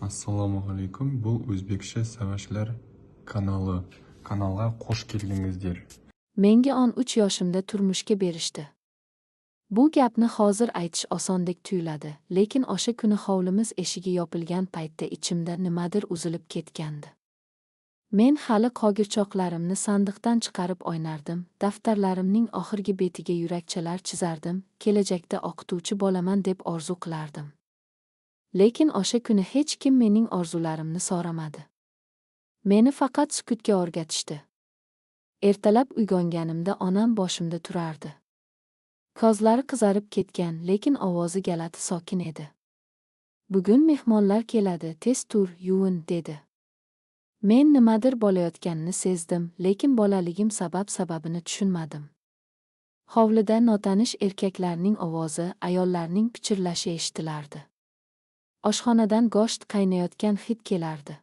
Assalomu alaykum. Bu O'zbekcha Savashlar kanali. Kanalga xush keldingizlar. Menga 13 yoshimda turmushga berishdi. Bu gapni hozir aytish osondek tuyuladi, lekin o'sha kuni hovlimiz eshigi yopilgan paytda ichimda nimadir uzilib ketgandi. Men hali qogirchoqlarimni sandiqdan chiqarib o'ynardim, daftarlarimning oxirgi betiga yurakchalar chizardim, kelajakda o'qituvchi bo'laman deb orzu qilardim. Lekin o'sha kuni hech kim mening orzularimni so'ramadi. Meni faqat sukutga o'rgatishdi. Ertalab uyg'onganimda onam boshimda turardi. Ko'zlari qizarib ketgan, lekin ovozi galati sokin edi. Bugun mehmonlar keladi, tez tur, yuvin, dedi. Men nimadir bo'layotganini sezdim, lekin bolaligim sababini tushunmadim. Hovlida notanish erkaklarning ovozi, ayollarning pichirlashi eshitilardi. Oshxonadan go'sht qaynayotgan hid kelardi.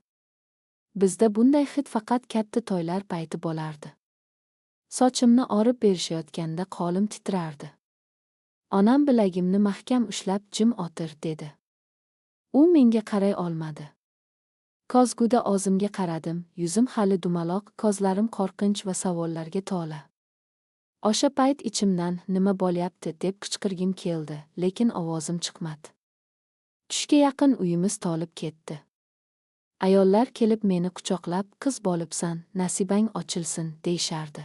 Bizda bunday hid faqat katta to'ylar payti bo'lardi. Sochimni orib berishayotganda qo'lim titrardi. Onam bilagimni mahkam ushlab jim o'tir, dedi. U menga qaray olmadi. Ko'zguda o'zimga qaradim, yuzim hali dumaloq, ko'zlarim qo'rqinch va savollarga to'la. O'sha payt ichimdan nima bo'lyapti deb qichqirgim keldi, lekin ovozim chiqmadi. Tushga yaqin uyimiz to'lib ketdi. Ayollar kelib meni quchoqlab, qiz bo'libsan, nasibang ochilsin, deyishardi.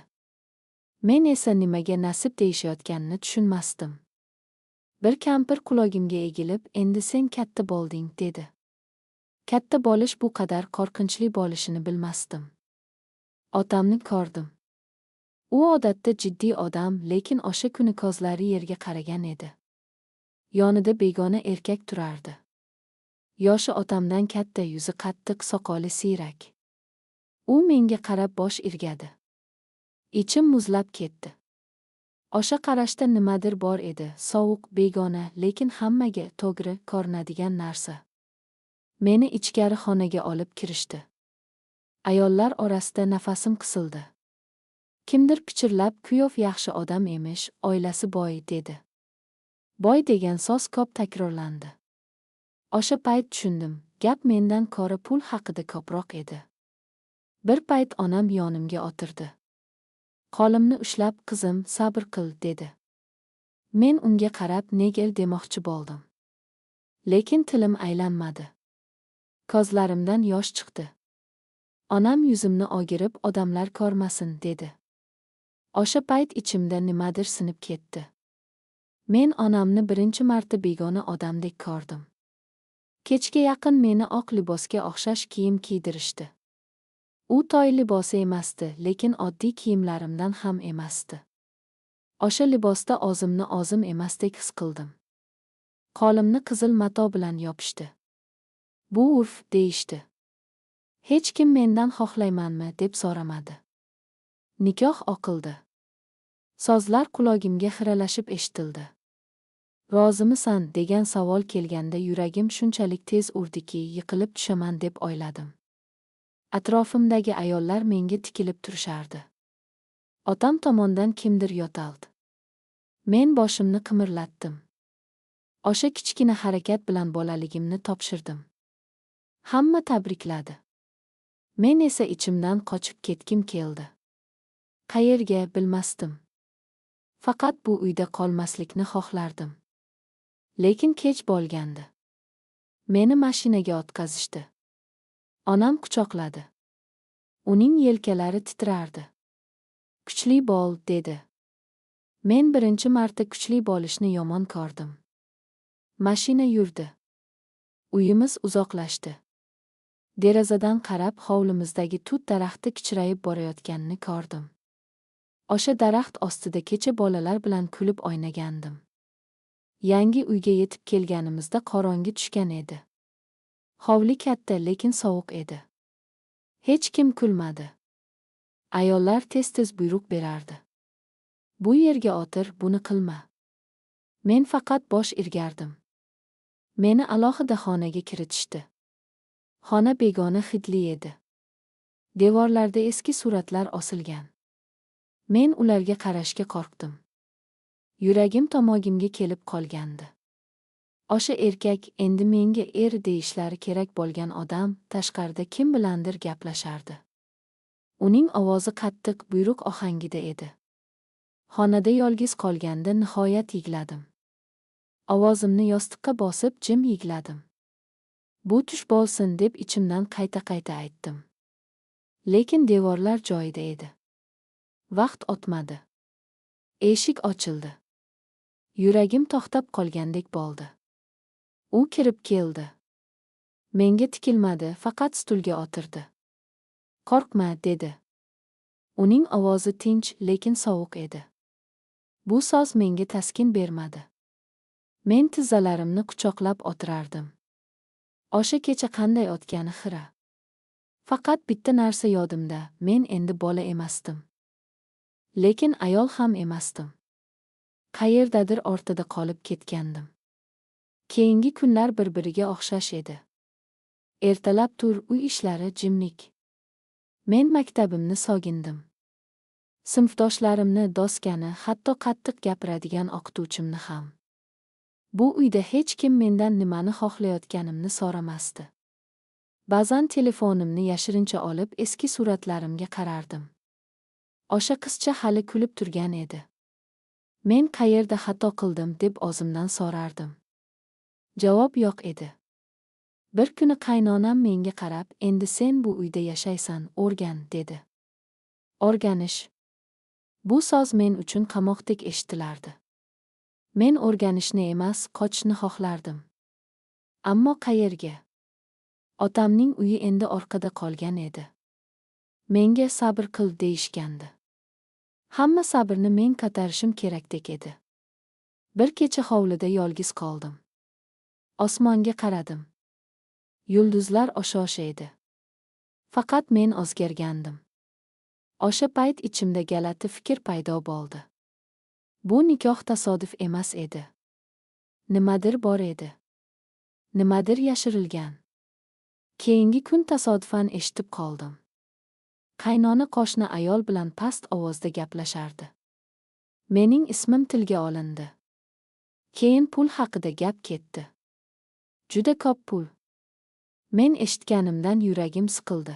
Men esa nimaga nasib deyishayotganini tushunmasdim. Bir kampir qulogimga egilib, endi sen katta bo'lding, dedi. Katta bo'lish bu qadar qo'rqinchli bo'lishini bilmasdim. Otamni ko'rdim. U odatda jiddiy odam, lekin o'sha kuni ko'zlari yerga qaragan edi. Yonida begona erkak turardi. Yoshi otamdan katta, yuzi qattiq, soqoli siyrak. U menga qarab bosh irgadi. Ichim muzlab ketdi. O'sha qarashda nimadir bor edi, sovuq, begona, lekin hammaga to'g'ri ko'rinadigan narsa. Meni ichkari xonaga olib kirishdi. Ayollar orasida nafasim qisildi. Kimdir pichirlab, kuyov yaxshi odam emish, oilasi boy, dedi. Boy degan so'z ko'p takrorlandi. O'sha payt tushundim, gap mendan ko'ra pul haqida ko'proq edi. Bir payt onam yonimga o'tirdi. Qo'limni ushlab, qizim, sabr qil, dedi. Men unga qarab negel demoqchi bo'ldim. Lekin tilim aylanmadi. Ko'zlarimdan yosh chiqdi. Onam yuzimni o'girib, odamlar ko'rmasin, dedi. O'sha payt ichimda nimadir sinib ketdi. Men onamni birinchi marta begona odamdek ko'rdim. Kechga yaqin meni oq libosga o'xshash kiyim kiydirishdi. U to'y libosi emasdi, lekin oddiy kiyimlarimdan ham emasdi. O'sha libosda o'zimni o'zim emasdek his qildim. Qo'limni qizil mato bilan yopishdi. Bu urf, deyishdi. Hech kim mendan xohlaymanmi deb so'ramadi. Nikoh o'qildi. Sozlar qulogimga xiralashib eshitildi. Rozimisan degan savol kelganda yuragim shunchalik tez urdiki, yiqilib tushaman deb o'yladim. Atrofimdagi ayollar menga tikilib turishardi. Otam tomondan kimdir yo'taldi. Men boshimni qimirlatdim. O'sha kichkina harakat bilan bolaligimni topshirdim. Hamma tabrikladi. Men esa ichimdan qochib ketgim keldi. Qayerga, bilmasdim. Faqat bu uyda qolmaslikni xohlardim. Lekin kech bo'lgandi. Meni mashinaga o'tkazishdi. Onam quchoqladi. Uning yelkalari titrardi. Kuchli bo'l, dedi. Men birinchi marta kuchli bo'lishni yomon ko'rdim. Mashina yurdi. Uyimiz uzoqlashdi. Derazadan qarab hovlimizdagi tut daraxti kichrayib borayotganini ko'rdim. O'sha daraxt ostida kecha bolalar bilan kulib o'ynagandim. Yangi uyga yetib kelganimizda qorong'i tushgan edi. Hovli katta, lekin sovuq edi. Hech kim kulmadi. Ayollar tez-tez buyruq berardi. Bu yerga o'tir, buni qilma. Men faqat bosh irgardim. Meni alohida xonaga kiritishdi. Xona begona hidli edi. Devorlarda eski suratlar osilgan. Men ularga qarashga qo'rqdim. Yuragim tomogimga kelib qolgandi. O'sha erkak endi menga er deyishlari kerak bo'lgan odam tashqarida kim bilandir gaplashardi. Uning ovozi qattiq, buyruq ohangida edi. Xonada yolg'iz qolganda nihoyat yig'ladim. Ovozimni yostiqqa bosib jim yig'ladim. Bu tush bo'lsin deb ichimdan qayta-qayta aytdim. Lekin devorlar joyida edi. Vaqt o'tmadi. Eshik ochildi. Yuragim to'xtab qolgandek bo'ldi. U kirib keldi. Menga tikilmadi, faqat stulga o'tirdi. "Qo'rqma", dedi. Uning ovozi tinch, lekin sovuq edi. Bu so'z menga taskin bermadi. Men tizzalarimni quchoqlab o'tirardim. O'sha kecha qanday o'tgani xira. Faqat bitta narsa yodimda, men endi bola emasdim. Lekin ayol ham emasdim. Qayerdadir ortida qolib ketgandim. Keyingi kunlar bir-biriga o'xshash edi. Ertalab tur, uy ishlari, jimlik. Men maktabimni sog'indim. Sinfdoshlarimni, doskani, hatto qattiq gapiradigan o'qituvchimni ham. Bu uyda hech kim mendan nimani xohlayotganimni so'ramasdi. Ba'zan telefonimni yashirincha olib eski suratlarimga qarardim. O'sha qizcha hali kulib turgan edi. Men qayerda xato qildim deb o'zimdan so'rardim. Javob yo'q edi. Bir kuni qaynonam menga qarab, "Endi sen bu uyda yashaysan, o'rgan", dedi. O'rganish. Bu so'z men uchun qamoqdek eshitilardi. Men o'rganishni emas, qochishni xohlardim. Ammo qayerga? Otamning uyi endi orqada qolgan edi. Menga sabr qil deyishgandi. Hamma sabrni men ko'tarishim kerakdek edi. Bir kecha hovlida yolg'iz qoldim. Osmonga qaradim. Yulduzlar o'sha edi. Faqat men o'zgargandim. O'sha payt ichimda galati fikr paydo bo'ldi. Bu nikoh tasodif emas edi. Nimadir bor edi. Nimadir yashirilgan. Keyingi kun tasodifan eshitib qoldim. Qaynona qo'shni ayol bilan past ovozda gaplashardi. Mening ismim tilga olindi. Keyin pul haqida gap ketdi. Juda ko'p pul. Men eshitganimdan yuragim siqildi.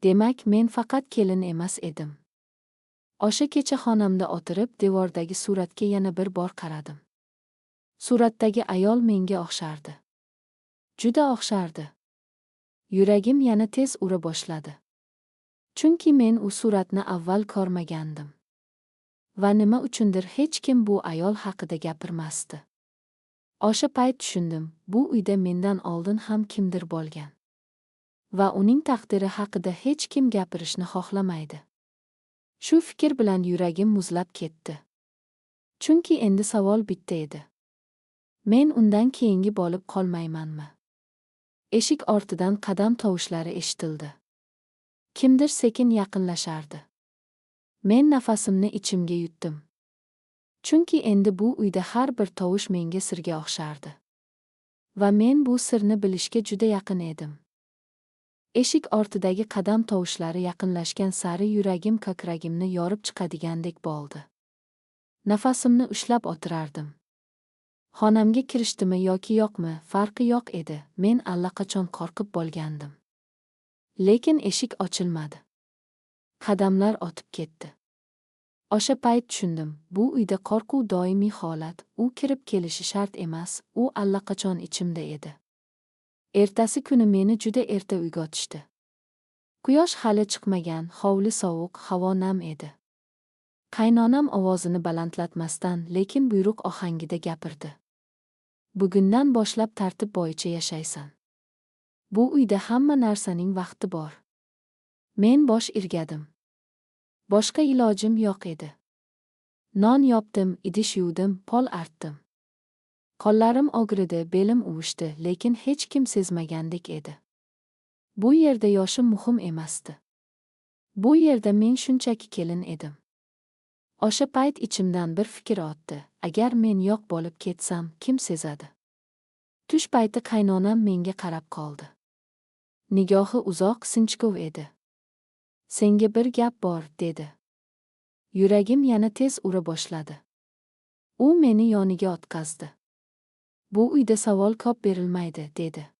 Demak, men faqat kelin emas edim. O'sha kecha xonamda o'tirib devordagi suratga yana bir bor qaradim. Suratdagi ayol menga o'xshardi. Juda o'xshardi. Yuragim yana tez ura boshladi. Chunki men u suratni avval ko'rmagandim. Va nima uchundir hech kim bu ayol haqida gapirmasdi. O'sha payt tushundim, bu uyda mendan oldin ham kimdir bo'lgan. Va uning taqdiri haqida hech kim gapirishni xohlamaydi. Shu fikr bilan yuragim muzlab ketdi. Chunki endi savol bitta edi. Men undan keyingi bo'lib qolmaymanmi? Eshik ortidan qadam tovushlari eshitildi. Kimdir sekin yaqinlashardi. Men nafasimni ichimga yutdim. Chunki endi bu uyda har bir tovush menga sirga o'xshardi. Va men bu sirni bilishga juda yaqin edim. Eshik ortidagi qadam tovushlari yaqinlashgan sari yuragim ko'kragimni yorib chiqadigandek bo'ldi. Nafasimni ushlab o'tirardim. Xonamga kirishdimi yoki yo'qmi, farqi yo'q edi. Men allaqachon qo'rqib bo'lgandim. Lekin eshik ochilmadi. Qadamlar o'tib ketdi. O'sha payt tushundim, bu uyda qo'rquv doimiy holat, u kirib kelishi shart emas, u allaqachon ichimda edi. Ertasi kuni meni juda erta uyg'otishdi. Quyosh hali chiqmagan, hovli sovuq, havo nam edi. Qaynonam ovozini balandlatmasdan, lekin buyruq ohangida gapirdi. Bugundan boshlab tartib bo'yicha yashaysan. Bu uyda hamma narsaning vaqti bor. Men bosh irgadim. Boshqa ilojim yo'q edi. Non yopdim, idish yuvdim, pol artdim. Qo'llarim og'ridi, belim uvushdi, lekin hech kim sezmagandek edi. Bu yerda yoshim muhim emasdi. Bu yerda men shunchaki kelin edim. O'sha payt ichimdan bir fikr o'tdi. Agar men yo'q bo'lib ketsam, kim sezadi? Tush payti qaynonam menga qarab qoldi. Nigohi uzoq, sinchkov edi. Senga bir gap bor, dedi. Yuragim yana tez ura boshladi. U meni yoniga o'tqazdi. Bu uyda savol ko'p berilmaydi, dedi.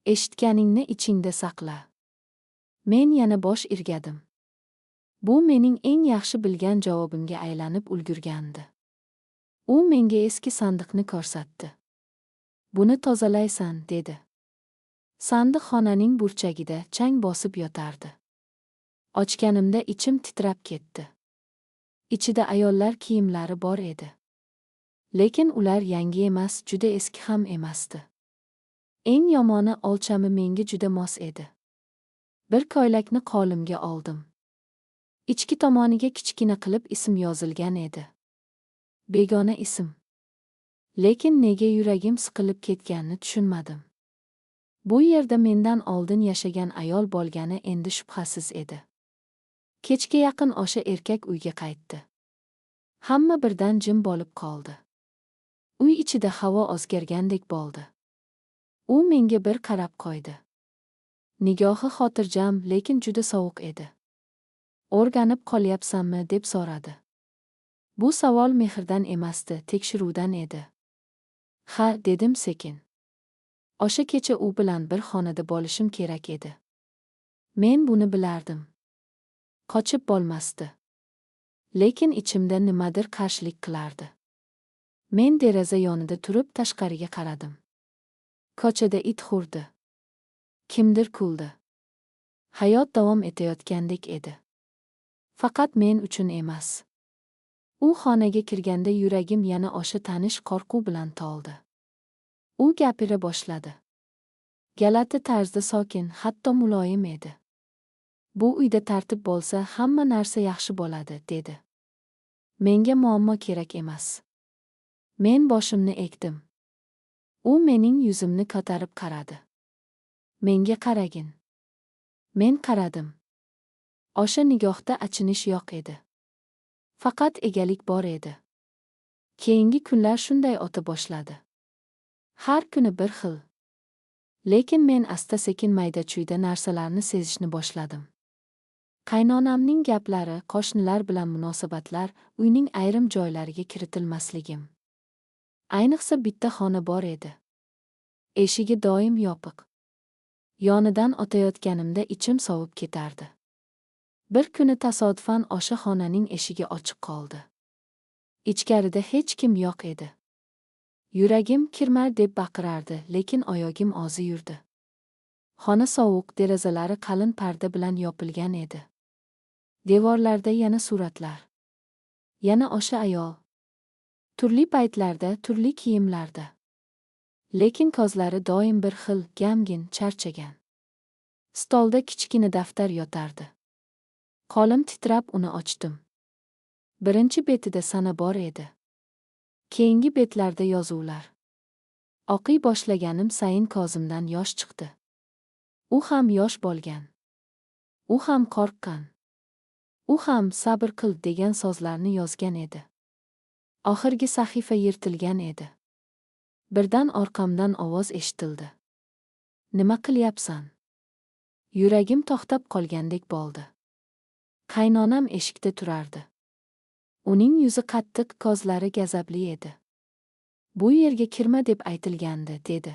Eshitganingni ichingda saqla. Men yana bosh irgadim. Bu mening eng yaxshi bilgan javobimga aylanib ulgurgandi. U menga eski sandiqni ko'rsatdi. Buni tozalaysan, dedi. Sandiq xonaning burchagida chang bosib yotardi. Ochganimda ichim titrab ketdi. Ichida ayollar kiyimlari bor edi. Lekin ular yangi emas, juda eski ham emasdi. Eng yomoni olchami menga juda mos edi. Bir ko'ylakni qo'limga oldim. Ichki tomoniga kichkina qilib ism yozilgan edi. Begona ism. Lekin nega yuragim siqilib ketganini tushunmadim. Bu yerda mendan oldin yashagan ayol bo'lgani endi shubhasiz edi. Kechga yaqin o'sha erkak uyga qaytdi. Hamma birdan jim bo'lib qoldi. Uy ichida havo o'zgargandek bo'ldi. U menga bir qarab qo'ydi. Nigohi xotirjam, lekin juda sovuq edi. O'rganib qolyapsanmi, deb so'radi. Bu savol mehrdan emasdi, tekshiruvdan edi. Ha, dedim sekin. O'sha kecha u bilan bir xonada bo'lishim kerak edi. Men buni bilardim. Qochib bo'lmasdi. Lekin ichimda nimadir qarshilik qilardi. Men deraza yonida turib tashqariga qaradim. Ko'chada it hurdi. Kimdir kuldi. Hayot davom etayotgandek edi. Faqat men uchun emas. U xonaga kirganda yuragim yana o'sha tanish qo'rquv bilan to'ldi. U gapira boshladi. Galati tarzda sokin, hatto muloyim edi. Bu uyda tartib bo'lsa, hamma narsa yaxshi bo'ladi, dedi. Menga muammo kerak emas. Men boshimni egdim. U mening yuzimni ko'tarib qaradi. Menga qaragin. Men qaradim. O'sha nigohda achinish yo'q edi. Faqat egalik bor edi. Keyingi kunlar shunday o'ta boshladi. Har kuni bir xil. Lekin men asta-sekin mayda-chuyda narsalarni sezishni boshladim. Qaynonamning gaplari, qo'shnilar bilan munosabatlar, uyning ayrim joylariga kiritilmasligim. Ayniqsa bitta xona bor edi. Eshigi doim yopiq. Yonidan o'tayotganimda ichim sovib ketardi. Bir kuni tasodifan o'sha xonaning eshigi ochiq qoldi. Ichkarida hech kim yo'q edi. Yuragim kirmar deb baqirardi, lekin oyogim ozi yurdi. Xona sovuq, derazalari qalin parda bilan yopilgan edi. Devorlarda yana suratlar. Yana o'sha ayol. Turli paytlarda, turli kiyimlarda. Lekin ko'zlari doim bir xil, gamgin, charchagan. Stolda kichkina daftar yotardi. Qo'lim titrab uni ochdim. Birinchi betida sana bor edi. Keyingi betlarda yozuvlar. O'qiy boshlaganim sayin ko'zimdan yosh chiqdi. U ham yosh bo'lgan. U ham qo'rqqan. U ham sabr qil degan so'zlarni yozgan edi. Oxirgi sahifa yirtilgan edi. Birdan orqamdan ovoz eshitildi. Nima qilyapsan? Yuragim to'xtab qolgandek bo'ldi. Qaynonam eshikda turardi. Uning yuzi qattiq, ko'zlari gazabli edi. Bu yerga kirma deb aytilgandi, dedi.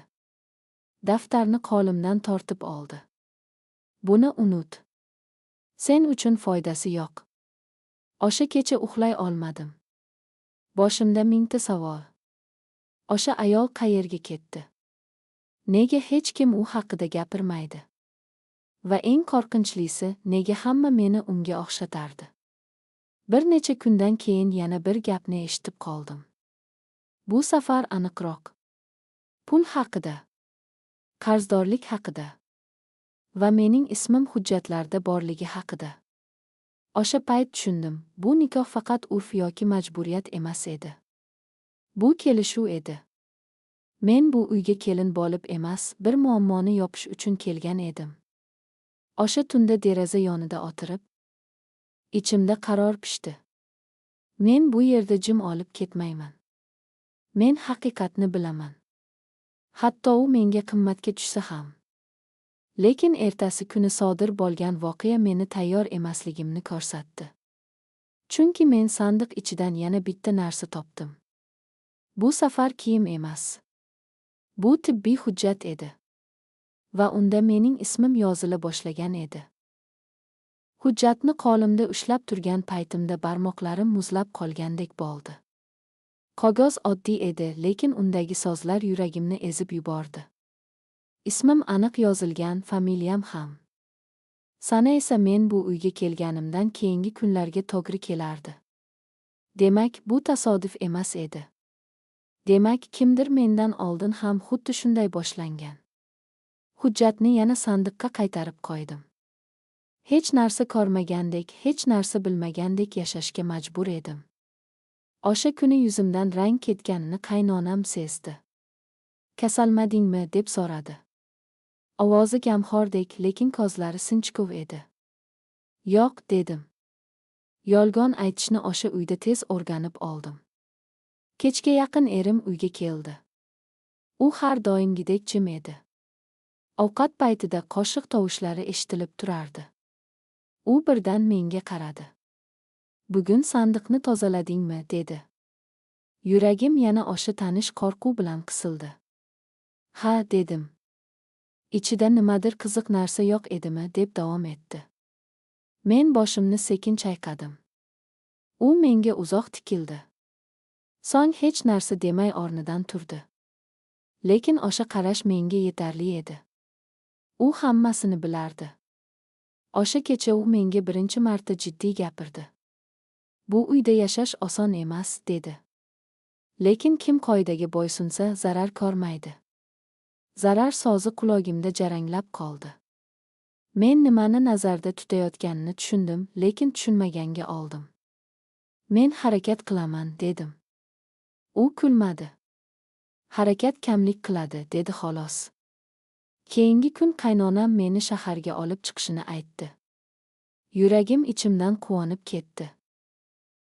Daftarni qo'limdan tortib oldi. Buni unut. Sen uchun foydasi yo'q. O'sha kecha uxlay olmadim. Boshimda mingta savol. O'sha ayol qayerga ketdi? Nega hech kim u haqida gapirmaydi? Va eng qo'rqinchlisi, nega hamma meni unga o'xshatardi? Bir necha kundan keyin yana bir gapni eshitib qoldim. Bu safar aniqroq. Pul haqida. Qarzdorlik haqida. Va mening ismim hujjatlarda borligi haqida. O'sha payt tushundim, bu nikoh faqat urf yoki majburiyat emas edi. Bu kelishuv edi. Men bu uyga kelin bo'lib emas, bir muammoni yopish uchun kelgan edim. O'sha tunda deraza yonida o'tirib, ichimda qaror pishdi. Men bu yerda jim olib ketmayman. Men haqiqatni bilaman. Hatto u menga qimmatga tushsa ham. Lekin ertasi kuni sodir bo'lgan voqea meni tayyor emasligimni ko'rsatdi. Chunki men sandiq ichidan yana bitta narsa topdim. Bu safar kiyim emas. Bu tibbiy hujjat edi. Va unda mening ismim yozila boshlagan edi. Hujjatni qo'limda ushlab turgan paytimda barmoqlarim muzlab qolgandek bo'ldi. Qog'oz oddiy edi, lekin undagi so'zlar yuragimni ezib yubordi. Ismim aniq yozilgan, familiyam ham. Sana esa men bu uyga kelganimdan keyingi kunlarga to'g'ri kelardi. Demak, bu tasodif emas edi. Demak, kimdir mendan oldin ham xuddi shunday boshlangan. Hujjatni yana sandiqqa qaytarib qo'ydim. Hech narsa ko'rmagandek, hech narsa bilmagandek yashashga majbur edim. O'sha kuni yuzimdan rang ketganini qaynonam sezdi. Kasalmadingmi deb so'radi. Ovozi gamxordek, lekin ko'zlari sinchkov edi. Yo'q, dedim. Yolg'on aytishni o'sha uyda tez o'rganib oldim. Kechga yaqin erim uyga keldi. U har doimgidek jim edi. Ovqat paytida qoshiq tovushlari eshitilib turardi. U birdan menga qaradi. Bugun sandiqni tozaladingmi, dedi. Yuragim yana o'sha tanish qo'rquv bilan qisildi. Ha, dedim. Ichida nimadir qiziq narsa yo'q edimi, deb davom etdi. Men boshimni sekin chayqadim. U menga uzoq tikildi. So'ng hech narsa demay o'rnidan turdi. Lekin o'sha qarash menga yetarli edi. U hammasini bilardi. O'sha kecha u menga birinchi marta jiddiy gapirdi. Bu uyda yashash oson emas, dedi. Lekin kim qoidaga bo'ysunsa zarar ko'rmaydi. Zarar so'zi qulog'imda jaranglab qoldi. Men nimani nazarda tutayotganini tushundim, lekin tushunmaganga oldim. Men harakat qilaman, dedim. U kulmadi. Harakat kamlik qiladi, dedi xolos. Keyingi kun qaynonam meni shaharga olib chiqishini aytdi. Yuragim ichimdan quvonib ketdi.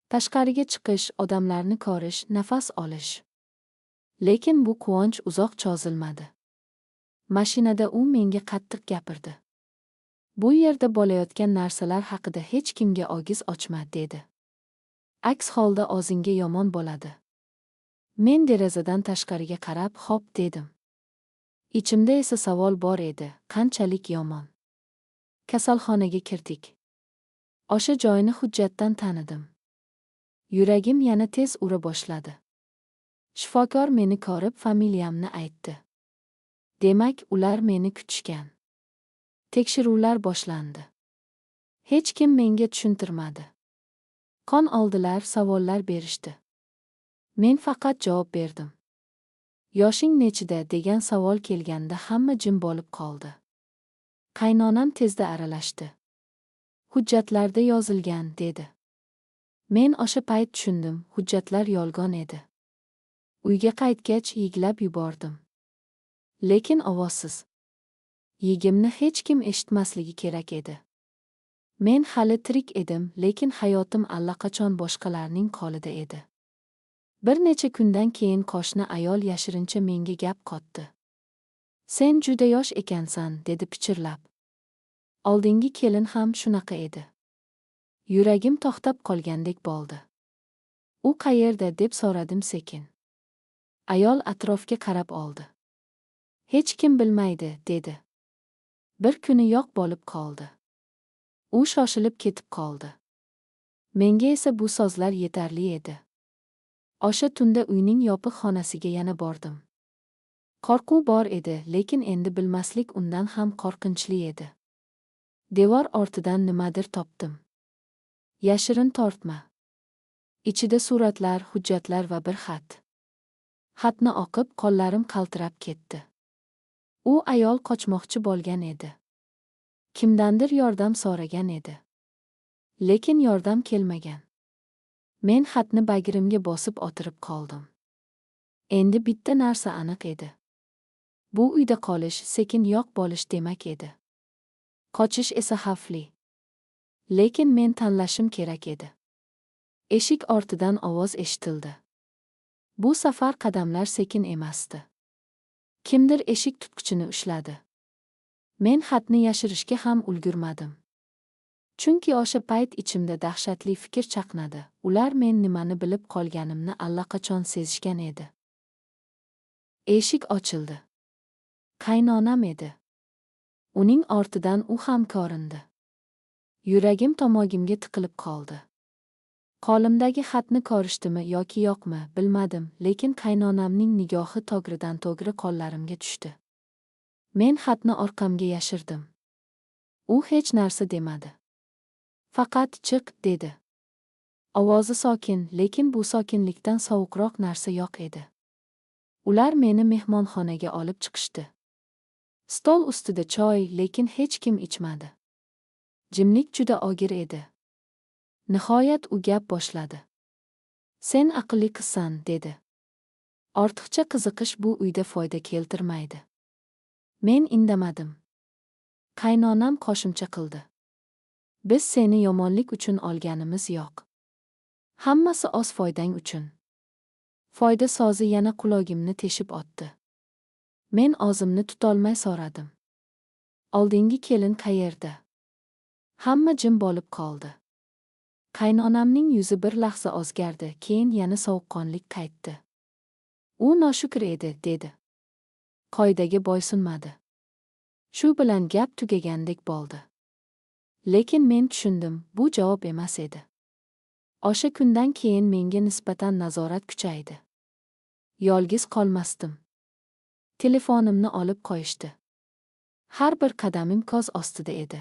Tashqariga chiqish, odamlarni ko'rish, nafas olish. Lekin bu quvonch uzoq cho'zilmadi. Mashinada u menga qattiq gapirdi. Bu yerda bo'layotgan narsalar haqida hech kimga ogiz ochma, dedi. Aks holda o'zingga yomon bo'ladi. Men derazadan tashqariga qarab, "Xo'p", dedim. Ichimda esa savol bor edi, qanchalik yomon. Kasalxonaga kirdik. O'sha joyni hujjatdan tanidim. Yuragim yana tez ura boshladi. Shifokor meni ko'rib familiyamni aytdi. Demak, ular meni kutishgan. Tekshiruvlar boshlandi. Hech kim menga tushuntirmadi. Qon oldilar, savollar berishdi. Men faqat javob berdim. Yoshing nechida degan savol kelganda hamma jim bo'lib qoldi. Qaynonam tezda aralashdi. Hujjatlarda yozilgan, dedi. Men o'sha payt tushundim, hujjatlar yolg'on edi. Uyga qaytgach yig'lab yubordim. Lekin ovozsiz. Yig'imni hech kim eshitmasligi kerak edi. Men hali tirik edim, lekin hayotim allaqachon boshqalarning qo'lida edi. Bir necha kundan keyin qo'shni ayol yashirincha menga gap qotdi. Sen juda yosh ekansan, dedi pichirlab. Oldingi kelin ham shunaqa edi. Yuragim to'xtab qolgandek bo'ldi. U qayerda, deb so'radim sekin. Ayol atrofga qarab oldi. Hech kim bilmaydi, dedi. Bir kuni yo'q bo'lib qoldi. U shoshilib ketib qoldi. Menga esa bu so'zlar yetarli edi. O'sha tunda uyning yopiq xonasiga yana bordim. Qo'rquv bor edi, lekin endi bilmaslik undan ham qo'rqinchli edi. Devor ortidan nimadir topdim. Yashirin tortma. Ichida suratlar, hujjatlar va bir xat. Xatni o'qib, qo'llarim qaltirab ketdi. U ayol qochmoqchi bo'lgan edi. Kimdandir yordam so'ragan edi. Lekin yordam kelmagan. Men xatni bagrimga bosib o'tirib qoldim. Endi bitta narsa aniq edi. Bu uyda qolish sekin yo'q bo'lish demak edi. Qochish esa xavfli. Lekin men tanlashim kerak edi. Eshik ortidan ovoz eshitildi. Bu safar qadamlar sekin emasdi. Kimdir eshik tutqichini ushladi. Men xatni yashirishga ham ulgurmadim. Chunki o'sha payt ichimda dahshatli fikr chaqnadi. Ular men nimani bilib qolganimni allaqachon sezishgan edi. Eshik ochildi. Qaynonam edi. Uning ortidan u ham ko'rindi. Yuragim tomogimga tiqilib qoldi. Qo'limdagi xatni ko'rishdimi yoki yo'qmi bilmadim, lekin qaynonamning nigohi to'g'ridan to'g'ri qo'llarimga tushdi. Men xatni orqamga yashirdim. U hech narsa demadi. Faqat chiq dedi. Ovozi sokin, lekin bu sokinlikdan sovuqroq narsa yo'q edi. Ular meni mehmonxonaga olib chiqishdi. Stol ustida choy, lekin hech kim ichmadi. Jimlik juda og'ir edi. Nihoyat u gap boshladi. Sen aqlli qizsan, dedi. Ortiqcha qiziqish bu uyda foyda keltirmaydi. Men indamadim. Qaynonam qo'shimcha qildi. Biz seni yomonlik uchun olganimiz yo'q. Hammasi o'z foydang uchun. Foyda so'zi yana qulog'imni teshib o'tdi. Men o'zimni tutolmay so'radim. Oldingi kelin qayerda? Hamma jim bo'lib qoldi. Qaynonamning yuzi bir lahza o'zgardi, keyin yana sovuqqonlik qaytdi. U noshukr edi, dedi. Qoidaga bo'ysunmadi. Shu bilan gap tugagandek bo'ldi. Lekin men tushundim, bu javob emas edi. O'sha kundan keyin menga nisbatan nazorat kuchaydi. Yolg'iz qolmasdim. Telefonimni olib qo'yishdi. Har bir qadamim ko'z ostida edi.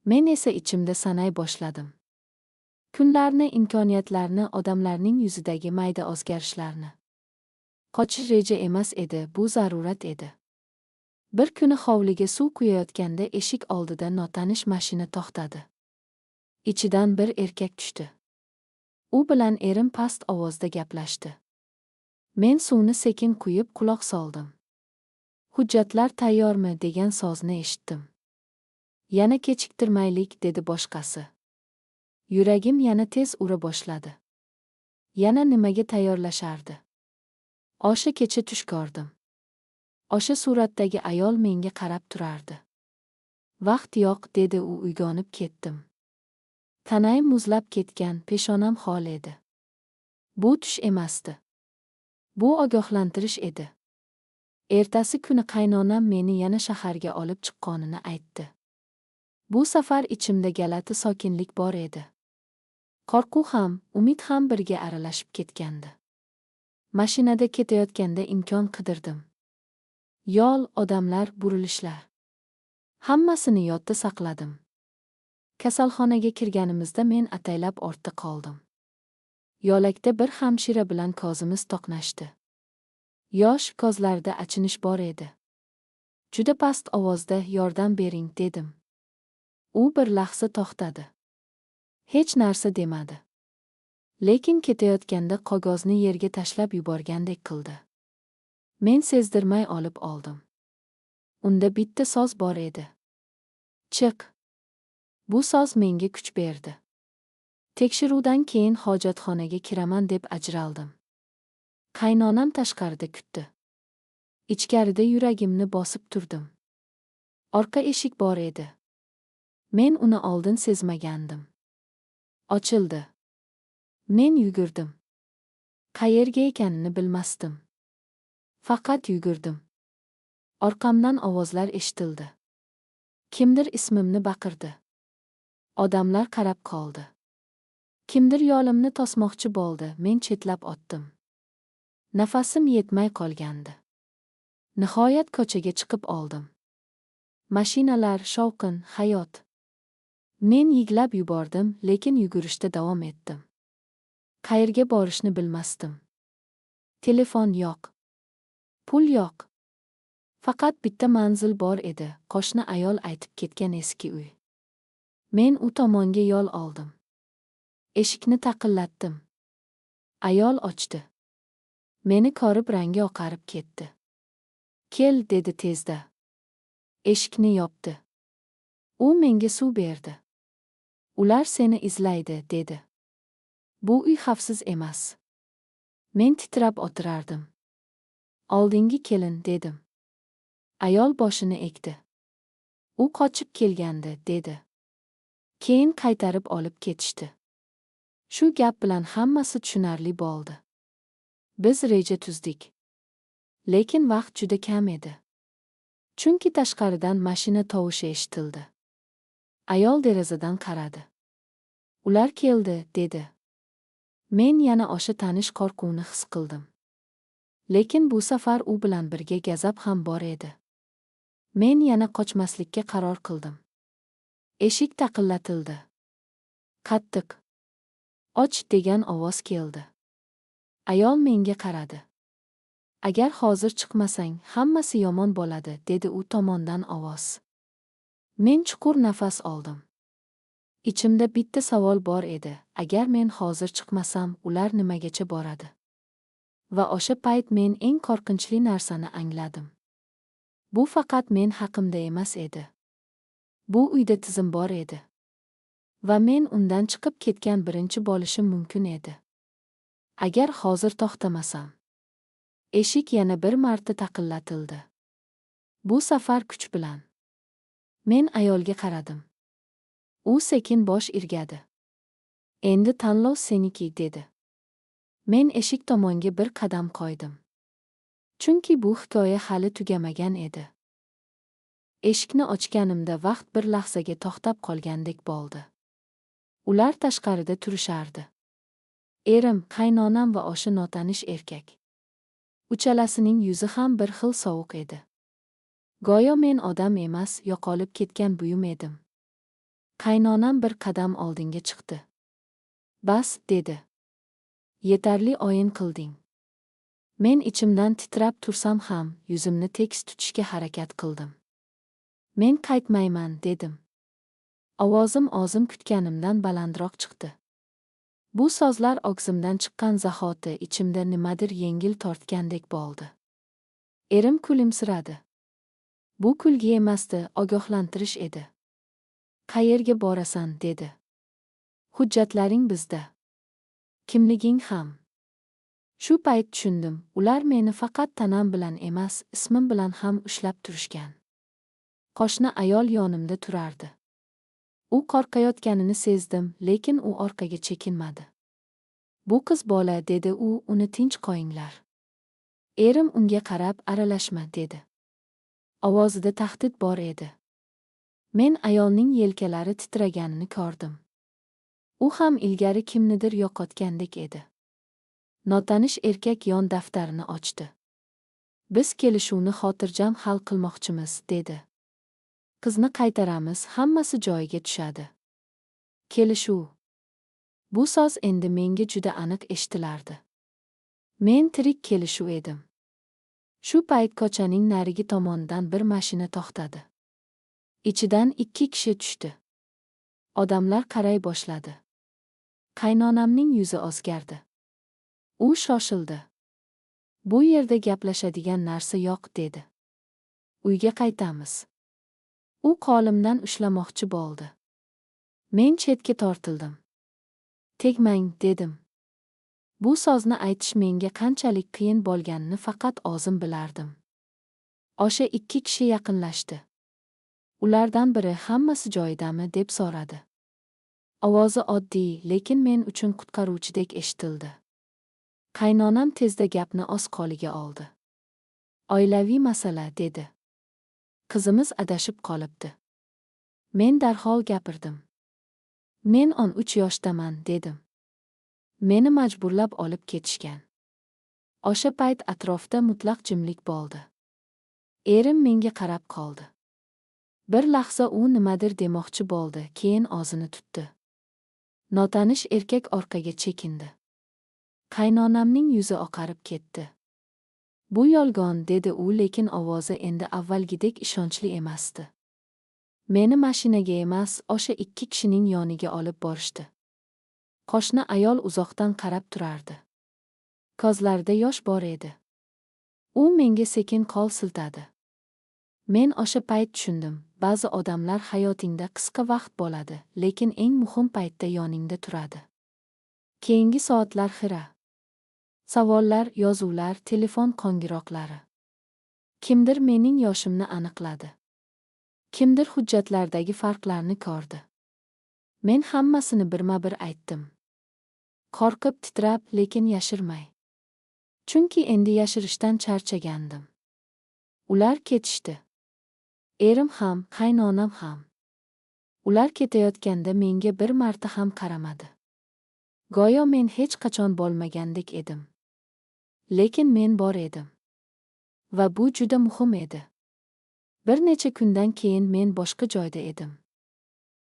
Men esa ichimda sanay boshladim. Kunlarni, imkoniyatlarni, odamlarning yuzidagi mayda o'zgarishlarni. Qochish reja emas edi, bu zarurat edi. Bir kuni hovliga suv quyayotganda eshik oldida notanish mashina to'xtadi. Ichidan bir erkak tushdi. U bilan erim past ovozda gaplashdi. Men suvni sekin quyib quloq soldim. Hujjatlar tayyormi degan so'zni eshitdim. Yana kechiktirmaylik, dedi boshqasi. Yuragim yana tez ura boshladi. Yana nimaga tayyorlashardi? O'sha kecha tush ko'rdim. O'sha suratdagi ayol menga qarab turardi. Vaqt yo'q, dedi u, uyg'onib ketdim. Tanayim muzlab ketgan, peshonam hol edi. Bu tush emasdi. Bu ogohlantirish edi. Ertasi kuni qaynonam meni yana shaharga olib chiqqanini aytdi. Bu safar ichimda galati sokinlik bor edi. Qo'rquv ham, umid ham birga aralashib ketgandi. Mashinada ketayotganda imkon qidirdim. Yo'l, odamlar, burilishlar. Hammasini yodda saqladim. Kasalxonaga kirganimizda men ataylab ortda qoldim. Yo'lakda bir hamshira bilan ko'zimiz to'qnashdi. Yosh ko'zlarda achinish bor edi. Juda past ovozda yordam bering, dedim. U bir lahza to'xtadi. Hech narsa demadi. Lekin ketayotganda qog'ozni yerga tashlab yuborgandek qildi. Men sezdirmay olib oldim. Unda bitta so'z bor edi. Chiq. Bu so'z menga kuch berdi. Tekshiruvdan keyin hojatxonaga kiraman deb ajraldim. Qaynonam tashqarida kutdi. Ichkarida yuragimni bosib turdim. Orqa eshik bor edi. Men uni oldin sezmagandim. Ochildi. Men yugurdim. Qayerga ekanini bilmasdim. Faqat yugurdim. Orqamdan ovozlar eshitildi. Kimdir ismimni baqirdi. Odamlar qarab qoldi. Kimdir yo'limni to'smoqchi bo'ldi, men chetlab o'tdim. Nafasim yetmay qolgandi. Nihoyat ko'chaga chiqib oldim. Mashinalar, shovqin, hayot. Men yig'lab yubordim, lekin yugurishda davom etdim. Qayerga borishni bilmasdim. Telefon yo'q. Pul yo'q. Faqat bitta manzil bor edi, qo'shni ayol aytib ketgan eski uy. Men u tomonga yo'l oldim. Eshikni taqillatdim. Ayol ochdi. Meni ko'rib rangi oqarib ketdi. Kel, dedi tezda. Eshikni yopdi. U menga suv berdi. Ular seni izlaydi, dedi. Bu uy xavfsiz emas. Men titrab o'tirardim. Oldingi kelin, dedim. Ayol boshini egdi. U qochib kelgandi, dedi. Keyin qaytarib olib ketishdi. Shu gap bilan hammasi tushunarli bo'ldi. Biz reja tuzdik. Lekin vaqt juda kam edi. Chunki tashqaridan mashina tovushi eshitildi. Ayol derazadan qaradi. Ular keldi, dedi. Men yana o'sha tanish qo'rquvni his qildim. Lekin bu safar u bilan birga gazab ham bor edi. Men yana qochmaslikka qaror qildim. Eshik taqillatildi. Qattiq. Och degan ovoz keldi. Ayol menga qaradi. Agar hozir chiqmasang, hammasi yomon bo'ladi, dedi u tomondan ovoz. Men chuqur nafas oldim. Ichimda bitta savol bor edi. Agar men hozir chiqmasam, ular nimagacha boradi? Va o'sha payt men eng qo'rqinchli narsani angladim. Bu faqat men haqimda emas edi. Bu uyda tizim bor edi. Va men undan chiqib ketgan birinchi bo'lishim mumkin edi. Agar hozir to'xtamasam. Eshik yana bir marta taqillatildi. Bu safar kuch bilan. Men ayolga qaradim. U sekin bosh irgadi. Endi tanlov seniki, dedi. Men eshik tomonga bir qadam qo'ydim. Chunki bu hikoya hali tugamagan edi. Eshikni ochganimda vaqt bir lahzaga to'xtab qolgandek bo'ldi. Ular tashqarida turishardi. Erim, qaynonam va o'sha notanish erkak. Uchalasining yuzi ham bir xil sovuq edi. Go'yo men odam emas, yo'qolib ketgan buyum edim. Qaynonam bir qadam oldinga chiqdi. Bas, dedi. Yetarli o'yin qilding. Men ichimdan titrab tursam ham, yuzimni tekis tutishga harakat qildim. Men qaytmayman, dedim. Ovozim o'zim kutganimdan balandroq chiqdi. Bu so'zlar og'zimdan chiqqan zahoti ichimda nimadir yengil tortgandek bo'ldi. Erim kulimsiradi. Bu kulgi emasdi, ogohlantirish edi. Qayerga borasan, dedi. Hujjatlaring bizda. Kimliging ham. Shu payt tushundim, ular meni faqat tanam bilan emas, ismim bilan ham ushlab turishgan. Qo'shni ayol yonimda turardi. U qo'rqayotganini sezdim, lekin u orqaga chekinmadi. Bu qiz bola, dedi u, uni tinch qo'yinglar. Erim unga qarab, aralashma, dedi. Ovozida tahdid bor edi. Men ayolning yelkalari titraganini ko'rdim. U ham ilgari kimnidir yo'qotgandek edi. Notanish erkak yon daftarini ochdi. Biz kelishuvni xotirjam hal qilmoqchimiz, dedi. Qizni qaytaramiz, hammasi joyiga tushadi. Kelishuv. Bu so'z endi menga juda aniq eshitilardi. Men tirik kelishuv edim. Shu payt ko'chaning narigi tomonidan bir mashina to'xtadi. Ichidan 2 kishi tushdi. Odamlar qaray boshladi. Qaynonamning yuzi o'zgardi. U shoshildi. Bu yerda gaplashadigan narsa yo'q, dedi. Uyga qaytamiz. U qo'limdan ushlamoqchi bo'ldi. Men chetga tortildim. Tegmang, dedim. Bu so'zni aytish menga qanchalik qiyin bo'lganini faqat o'zim bilardim. O'sha 2 kishi yaqinlashdi. Ulardan biri hammasi joyidami, deb so'radi. Ovozi oddiy, lekin men uchun qutqaruvchidek eshitildi. Qaynonam tezda gapni o'z qo'liga oldi. Oilaviy masala, dedi. Qizimiz adashib qolibdi. Men darhol gapirdim. Men 13 yoshdaman, dedim. Meni majburlab olib ketishgan. O'sha payt atrofda mutlaq jimlik bo'ldi. Erim menga qarab qoldi. Bir lahza u nimadir demoqchi bo'ldi, keyin o'zini tutdi. Notanish erkak orqaga chekindi. Qaynonamning yuzi oqarib ketdi. Bu yolg'on, dedi u, lekin ovozi endi avvalgidek ishonchli emasdi. Meni mashinaga emas, o'sha 2 kishining yoniga olib borishdi. Qo'shni ayol uzoqdan qarab turardi. Ko'zlarida yosh bor edi. U menga sekin qo'l siltadi. Men o'sha payt tushundim, ba'zi odamlar hayotingda qisqa vaqt bo'ladi, lekin eng muhim paytda yoningda turadi. Keyingi soatlar xira. Savollar, yozuvlar, telefon qo'ng'iroqlari. Kimdir mening yoshimni aniqladi. Kimdir hujjatlardagi farqlarni ko'rdi. Men hammasini birma-bir aytdim. Qo'rqib, titrab, lekin yashirmay. Chunki endi yashirishdan charchagandim. Ular ketishdi. Erim ham, qaynonam ham. Ular ketayotganda menga bir marta ham qaramadi. Go'yo men hech qachon bo'lmagandek edim. Lekin men bor edim. Va bu juda muhim edi. Bir necha kundan keyin men boshqa joyda edim.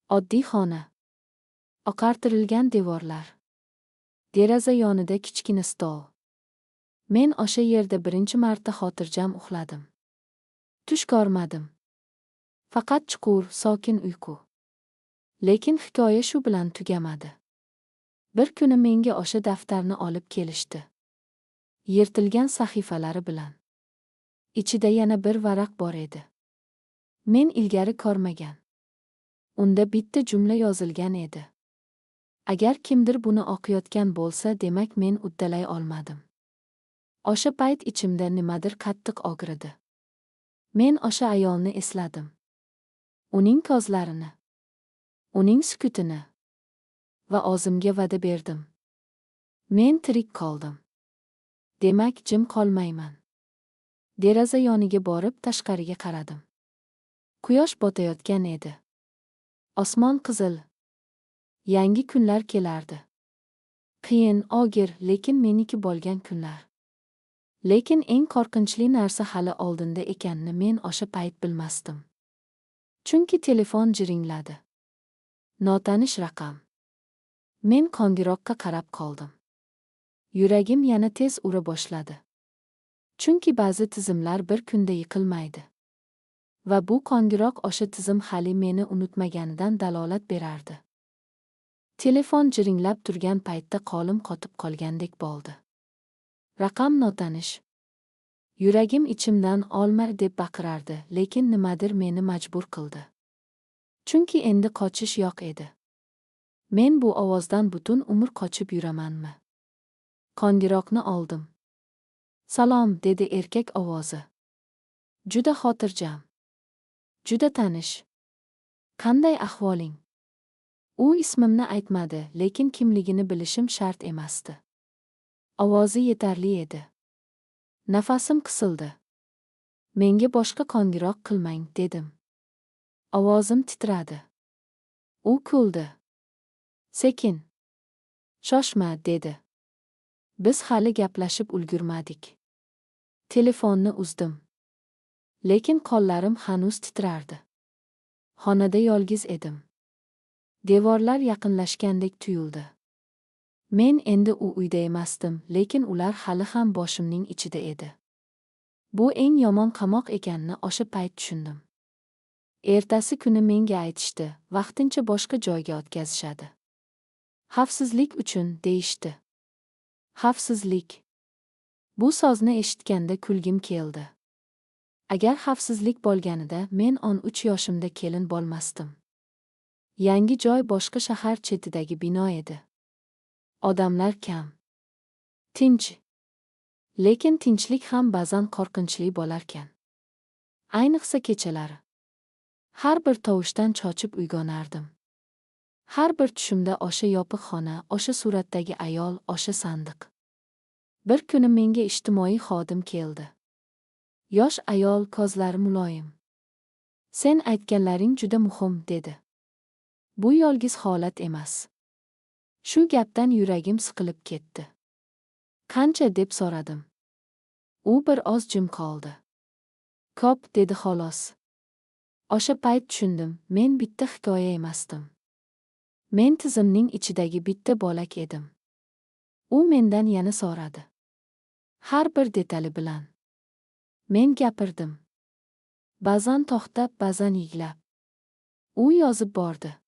Oddiy xona. Oqartirilgan devorlar. Deraza yonida kichkina stol. Men o'sha yerda birinchi marta xotirjam uxladim. Tush ko'rmadim. Faqat chuqur, sokin uyqu. Lekin hikoya shu bilan tugamadi. Bir kuni menga o'sha daftarni olib kelishdi. Yirtilgan sahifalari bilan. Ichida yana bir varaq bor edi. Men ilgari ko'rmagan. Unda bitta jumla yozilgan edi. Agar kimdir buni o'qiyotgan bo'lsa, demak men uddalay olmadim. O'sha payt ichimda nimadir qattiq og'ridi. Men o'sha ayolni esladim. Uning ko'zlarini, uning sukutini va o'zimga va'da berdim. Men tirik qoldim. Demak, jim qolmayman. Deraza yoniga borib tashqariga qaradim. Quyosh botayotgan edi. Osmon qizil. Yangi kunlar kelardi. Qiyin, og'ir, lekin meniki bo'lgan kunlar. Lekin eng qo'rqinchli narsa hali oldinda ekanini men o'sha payt bilmasdim. Chunki telefon jiringladi. Notanish raqam. Men qo'ng'iroqqa qarab qoldim. Yuragim yana tez ura boshladi. Chunki ba'zi tizimlar bir kunda yiqilmaydi. Va bu qo'ng'iroq o'sha tizim hali meni unutmaganidan dalolat berardi. Telefon jiringlab turgan paytda qo'lim qotib qolgandek bo'ldi. Raqam notanish. Yuragim ichimdan olma deb baqirardi, lekin nimadir meni majbur qildi. Chunki endi qochish yo'q edi. Men bu ovozdan butun umr qochib yuramanmi? Qo'ng'iroqni oldim. Salom, dedi erkak ovozi. Juda xotirjam. Juda tanish. Qanday ahvoling? U ismimni aytmadi, lekin kimligini bilishim shart emasdi. Ovozi yetarli edi. Nafasim qisildi. Menga boshqa qo'ng'iroq qilmang, dedim. Ovozim titradi. U kuldi. Sekin. Shoshma, dedi. Biz hali gaplashib ulgurmadik. Telefonni uzdim. Lekin qo'llarim hanuz titrardi. Xonada yolg'iz edim. Devorlar yaqinlashgandek tuyuldi. Men endi u uyda emasdim, lekin ular hali ham boshimning ichida edi. Bu eng yomon qamoq ekanini o'sha payt tushundim. Ertasi kuni menga aytishdi, vaqtincha boshqa joyga o'tkazishadi. Xavfsizlik uchun, deyishdi. Xavfsizlik. Bu so'zni eshitganda kulgim keldi. Agar xavfsizlik bo'lganida men 13 yoshimda kelin bo'lmasdim. Yangi joy boshqa shahar chetidagi bino edi. Odamlar kam. Tinch. Lekin tinchlik ham ba'zan qo'rqinchli bo'larkan. Ayniqsa kechalari. Har bir tovushdan chochib uyg'onardim. Har bir tushimda o'sha yopiq xona, o'sha suratdagi ayol, o'sha sandiq. Bir kuni menga ijtimoiy xodim keldi. Yosh ayol, ko'zlari muloyim. Sen aytganlaring juda muhim, dedi. Bu yolg'iz holat emas. Shu gapdan yuragim siqilib ketdi. Qancha, deb so'radim. U bir oz jim qoldi. Ko'p, dedi xolos. O'sha payt tushundim, men bitta hikoya emasdim. Men tizimning ichidagi bitta bo'lak edim. U mendan yana so'radi. Har bir detali bilan. Men gapirdim. Ba'zan to'xtab, ba'zan yiglab. U yozib bordi.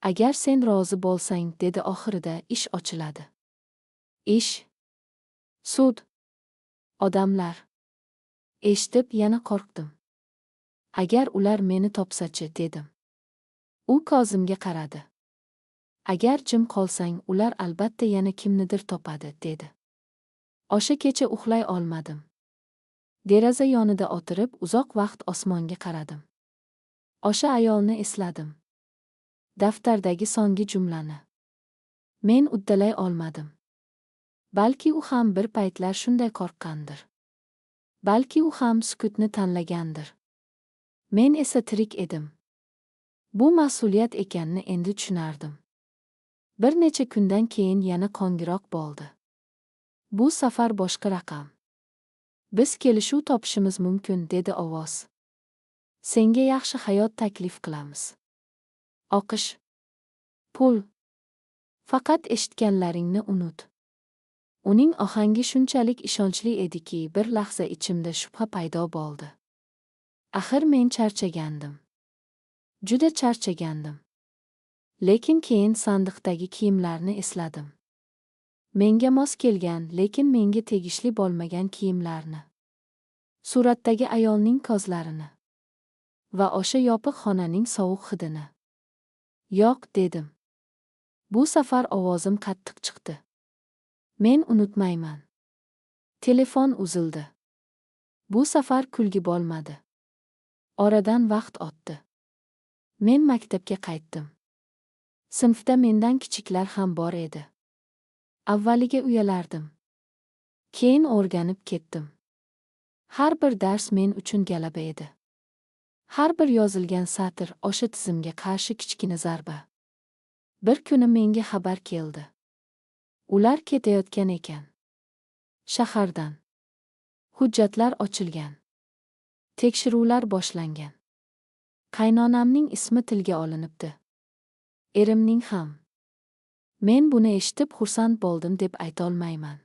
Agar sen rozi bo'lsang, dedi oxirida, ish ochiladi. Ish. Sud. Odamlar. Eshitib yana qo'rqdim. Agar ular meni topsachi, dedim. U ko'zimga qaradi. Agar jim qolsang, ular albatta yana kimnidir topadi, dedi. O'sha kecha uxlay olmadim. Deraza yonida o'tirib uzoq vaqt osmonga qaradim. O'sha ayolni esladim. Daftardagi so'nggi jumlani. Men uddalay olmadim. Balki u ham bir paytlar shunday qo'rqqandir. Balki u ham sukutni tanlagandir. Men esa tirik edim. Bu mas'uliyat ekanini endi tushunardim. Bir necha kundan keyin yana qo'ng'iroq bo'ldi. Bu safar boshqa raqam. Biz kelishuv topishimiz mumkin, dedi ovoz. Senga yaxshi hayot taklif qilamiz. O'qish, pul. Faqat eshitganlaringni unut. Uning ohangi shunchalik ishonchli ediki, bir lahza ichimda shubha paydo bo'ldi. Axir men charchagandim. Juda charchagandim. Lekin keyin sandiqdagi kiyimlarni esladim. Menga mos kelgan, lekin menga tegishli bo'lmagan kiyimlarni. Suratdagi ayolning ko'zlarini va o'sha yopiq xonaning sovuq hidini. Yo'q, dedim. Bu safar ovozim qattiq chiqdi. Men unutmayman. Telefon uzildi. Bu safar kulgi bo'lmadi. Oradan vaqt o'tdi. Men maktabga qaytdim. Sinfda mendan kichiklar ham bor edi. Avvaliga uyalardim. Keyin o'rganib ketdim. Har bir dars men uchun g'alaba edi. Har bir yozilgan satr o'sha tizimga qarshi kichkina zarba. Bir kuni menga xabar keldi. Ular ketayotgan ekan. Shahardan. Hujjatlar ochilgan. Tekshiruvlar boshlangan. Qaynonamning ismi tilga olinibdi. Erimning ham. Men buni eshitib xursand bo'ldim deb aytolmayman.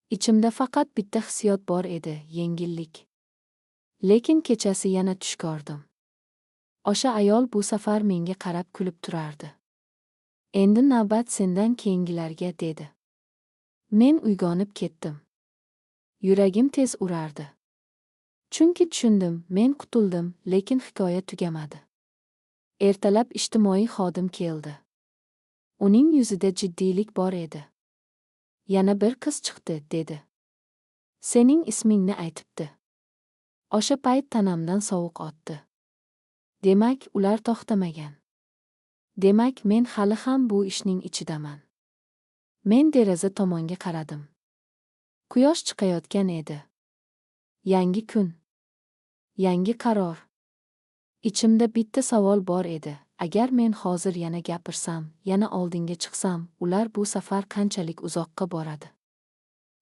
Ichimda faqat bitta hissiyot bor edi, yengillik. Lekin kechasi yana tush ko'rdim. O'sha ayol bu safar menga qarab kulib turardi. Endi navbat sendan keyingilarga, dedi. Men uyg'onib ketdim. Yuragim tez urardi. Chunki tushundim, men qutuldim, lekin hikoya tugamadi. Ertalab ijtimoiy xodim keldi. Uning yuzida jiddiylik bor edi. Yana bir qiz chiqdi, dedi. Sening ismingni aytibdi. O'sha payt tanamdan sovuq o'tdi. Demak, ular to'xtamagan. Demak, men hali ham bu ishning ichidaman. Men deraza tomonga qaradim. Quyosh chiqayotgan edi. Yangi kun. Yangi qaror. Ichimda bitta savol bor edi. Agar men hozir yana gapirsam, yana oldinga chiqsam, ular bu safar qanchalik uzoqqa boradi?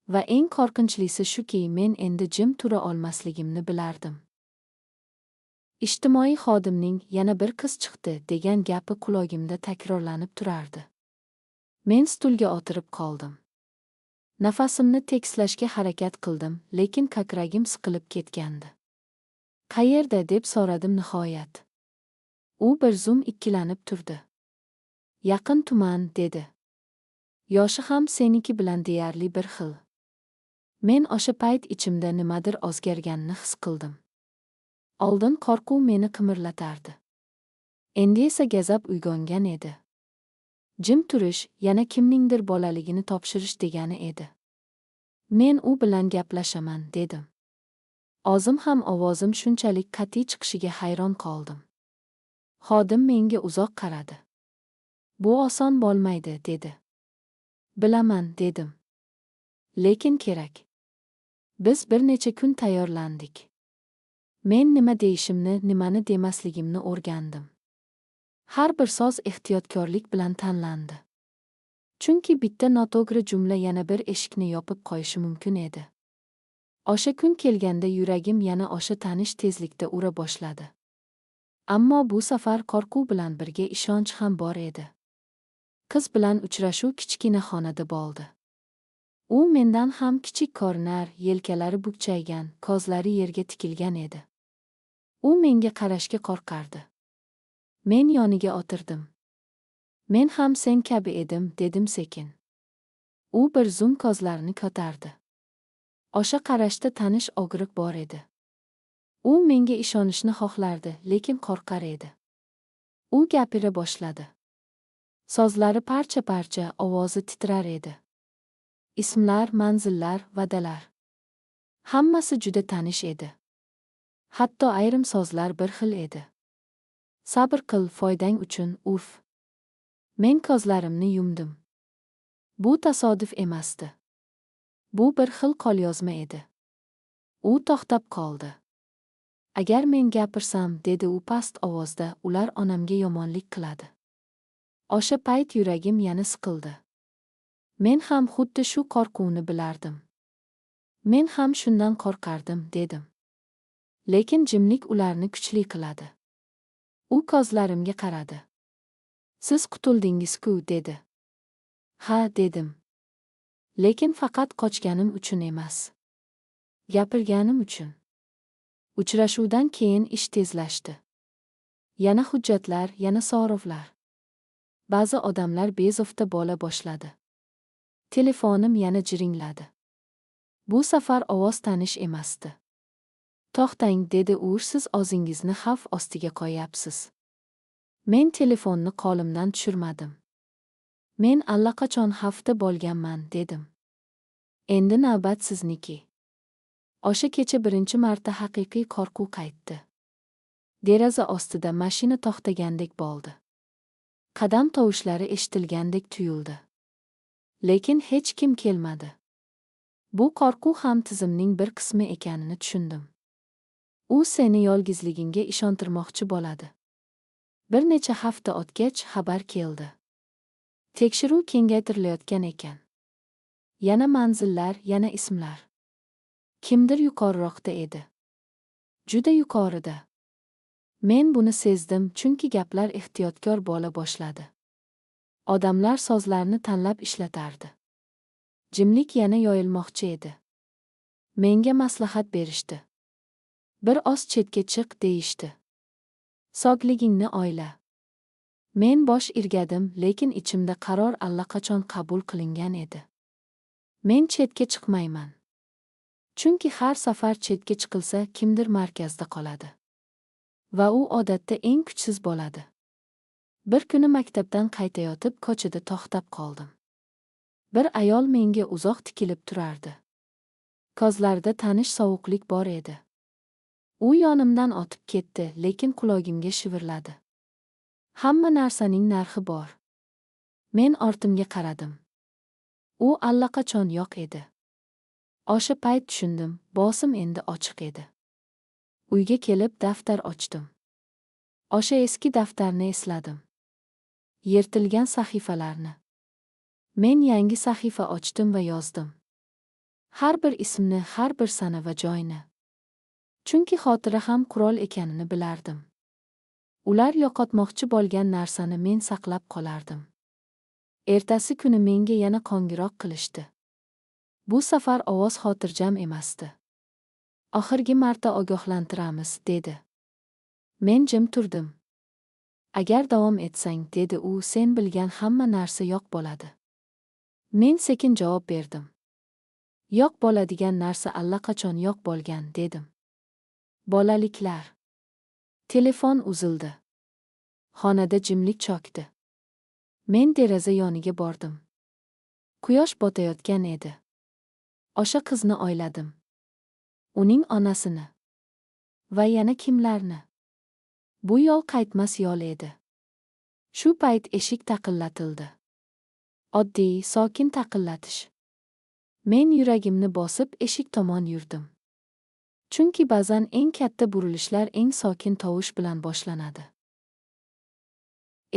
Va eng qo'rqinchlisi shuki, men endi jim tura olmasligimni bilardim. Ijtimoiy xodimning yana bir qiz chiqdi degan gapi qulog'imda takrorlanib turardi. Men stulga o'tirib qoldim. Nafasimni tekislashga harakat qildim, lekin ko'kragim siqilib ketgandi. Qayerda, deb so'radim nihoyat. U bir zum ikkilanib turdi. Yaqin tuman, dedi. Yoshi ham seniki bilan deyarli bir xil. Men o'sha payt ichimda nimadir o'zgarganini his qildim. Oldin qo'rquv meni qimirlatardi. Endi esa g'azab uyg'ongan edi. Jim turish yana kimningdir bolaligini topshirish degani edi. Men u bilan gaplashaman, dedim. O'zim ham ovozim shunchalik qat'iy chiqishiga hayron qoldim. Xodim menga uzoq qaradi. Bu oson bo'lmaydi, dedi. Bilaman, dedim. Lekin kerak. Biz bir necha kun tayyorlandik. Men nima deyishimni, nimani demasligimni o'rgandim. Har bir so'z ehtiyotkorlik bilan tanlandi. Chunki bitta noto'g'ri jumla yana bir eshikni yopib qo'yishi mumkin edi. O'sha kun kelganda yuragim yana o'sha tanish tezlikda ura boshladi. Ammo bu safar qo'rquv bilan birga ishonch ham bor edi. Qiz bilan uchrashuv kichkina xonada bo'ldi. U mendan ham kichik ko'rinar, yelkalari bukchaygan, ko'zlari yerga tikilgan edi. U menga qarashga qo'rqardi. Men yoniga o'tirdim. Men ham sen kabi edim, dedim sekin. U bir zum ko'zlarini ko'tardi. O'sha qarashda tanish og'riq bor edi. U menga ishonishni xohlardi, lekin qo'rqar edi. U gapira boshladi. So'zlari parcha-parcha, ovozi titrar edi. Ismlar, manzillar, va'dalar. Hammasi juda tanish edi. Hatto ayrim so'zlar bir xil edi. Sabr qil, foydang uchun, urf. Men ko'zlarimni yumdim. Bu tasodif emasdi. Bu bir xil qo'lyozma edi. U to'xtab qoldi. Agar men gapirsam, dedi u past ovozda, ular onamga yomonlik qiladi. O'sha payt yuragim yana siqildi. Men ham xuddi shu qo'rquvni bilardim. Men ham shundan qo'rqardim, dedim. Lekin jimlik ularni kuchli qiladi. U ko'zlarimga qaradi. Siz qutuldingiz-ku, dedi. Ha, dedim. Lekin faqat qochganim uchun emas. Gapirganim uchun. Uchrashuvdan keyin ish tezlashdi. Yana hujjatlar, yana so'rovlar. Ba'zi odamlar bezovta bo'la boshladi. Telefonim yana jiringladi. Bu safar ovoz tanish emasdi. To'xtang, dedi u, siz o'zingizni xavf ostiga qo'yapsiz. Men telefonni qo'limdan tushirmadim. Men allaqachon xavfda bo'lganman, dedim. Endi navbat sizniki. O'sha kecha birinchi marta haqiqiy qo'rquv qaytdi. Deraza ostida mashina to'xtagandek bo'ldi. Qadam tovushlari eshitilgandek tuyuldi. Lekin hech kim kelmadi. Bu qo'rquv ham tizimning bir qismi ekanini tushundim. U seni yolg'izligingga ishontirmoqchi bo'ladi. Bir necha hafta o'tgach xabar keldi. Tekshiruv kengaytirilayotgan ekan. Yana manzillar, yana ismlar. Kimdir yuqoriroqda edi. Juda yuqorida. Men buni sezdim, chunki gaplar ehtiyotkor bo'la boshladi. Odamlar sozlarni tanlab ishlatardi. Jimlik yana yoyilmoqchi edi. Menga maslahat berishdi. Bir oz chetga chiq, deyishdi. Sog'ligingni o'yla. Men bosh irgadim, lekin ichimda qaror allaqachon qabul qilingan edi. Men chetga chiqmayman. Chunki har safar chetga chiqilsa, kimdir markazda qoladi. Va u odatda eng kuchsiz bo'ladi. Bir kuni maktabdan qaytayotib ko'chada to'xtab qoldim. Bir ayol menga uzoq tikilib turardi. Ko'zlarida tanish sovuqlik bor edi. U yonimdan o'tib ketdi, lekin qulog'imga shivirladi. Hamma narsaning narxi bor. Men ortimga qaradim. U allaqachon yo'q edi. O'sha payt tushundim, bosim endi ochiq edi. Uyga kelib daftar ochdim. O'sha eski daftarni esladim. Yirtilgan sahifalarni. Men yangi sahifa ochdim va yozdim. Har bir ismni, har bir sana va joyni. Chunki xotira ham qurol ekanini bilardim. Ular yo'qotmoqchi bo'lgan narsani men saqlab qolardim. Ertasi kuni menga yana qo'ng'iroq qilishdi. Bu safar ovoz xotirjam emasdi. Oxirgi marta ogohlantiramiz, dedi. Men jim turdim. Agar davom etsang, dedi u, sen bilgan hamma narsa yo'q bo'ladi. Men sekin javob berdim. Yo'q bo'ladigan narsa allaqachon yo'q bo'lgan, dedim. Bolaliklar. Telefon uzildi. Xonada jimlik cho'kdi. Men deraza yoniga bordim. Quyosh botayotgan edi. O'sha qizni o'yladim. Uning onasini. Va yana kimlarni? Bu yo'l qaytmas yo'l edi. Shu payt eshik taqillatildi. Oddiy, sokin taqillatish. Men yuragimni bosib eshik tomon yurdim. Chunki ba'zan eng katta burilishlar eng sokin tovush bilan boshlanadi.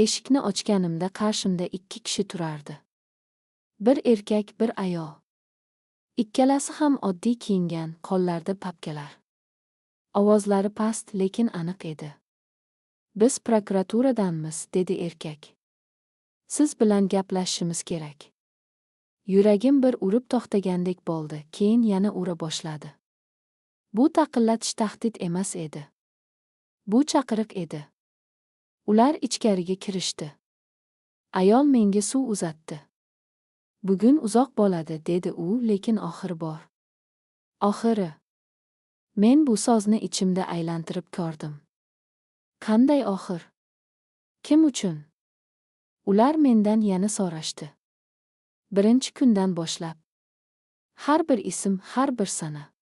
Eshikni ochganimda qarshimda ikki kishi turardi. Bir erkak, bir ayol. Ikkalasi ham oddiy kiyingan, qo'llarida papkalar. Ovozlari past, lekin aniq edi. Biz prokuraturadanmiz, dedi erkak. Siz bilan gaplashishimiz kerak. Yuragim bir urib to'xtagandek bo'ldi, keyin yana ura boshladi. Bu taqillatish tahdid emas edi. Bu chaqiriq edi. Ular ichkariga kirishdi. Ayol menga suv uzatdi. Bugun uzoq bo'ladi, dedi u, lekin oxiri bor. Oxiri. Men bu so'zni ichimda aylantirib ko'rdim. Qanday oxir? Kim uchun? Ular mendan yana so'rashdi. Birinchi kundan boshlab. Har bir ism, har bir sana.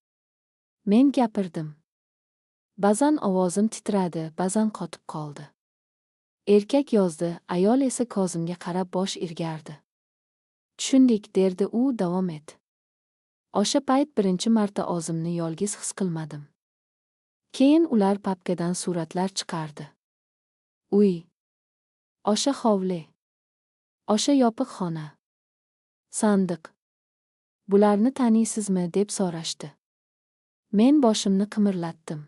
Men gapirdim. Ba'zan ovozim titradi, ba'zan qotib qoldi. Erkak yozdi, ayol esa ko'zimga qarab bosh irgardi. Tushundik, derdi u, davom et. O'sha payt birinchi marta o'zimni yolg'iz his qilmadim. Keyin ular papkadan suratlar chiqardi. Uy, o'sha hovli, o'sha yopiq xona, sandiq. Bularni taniysizmi deb so'rashdi. Men boshimni qimirlatdim.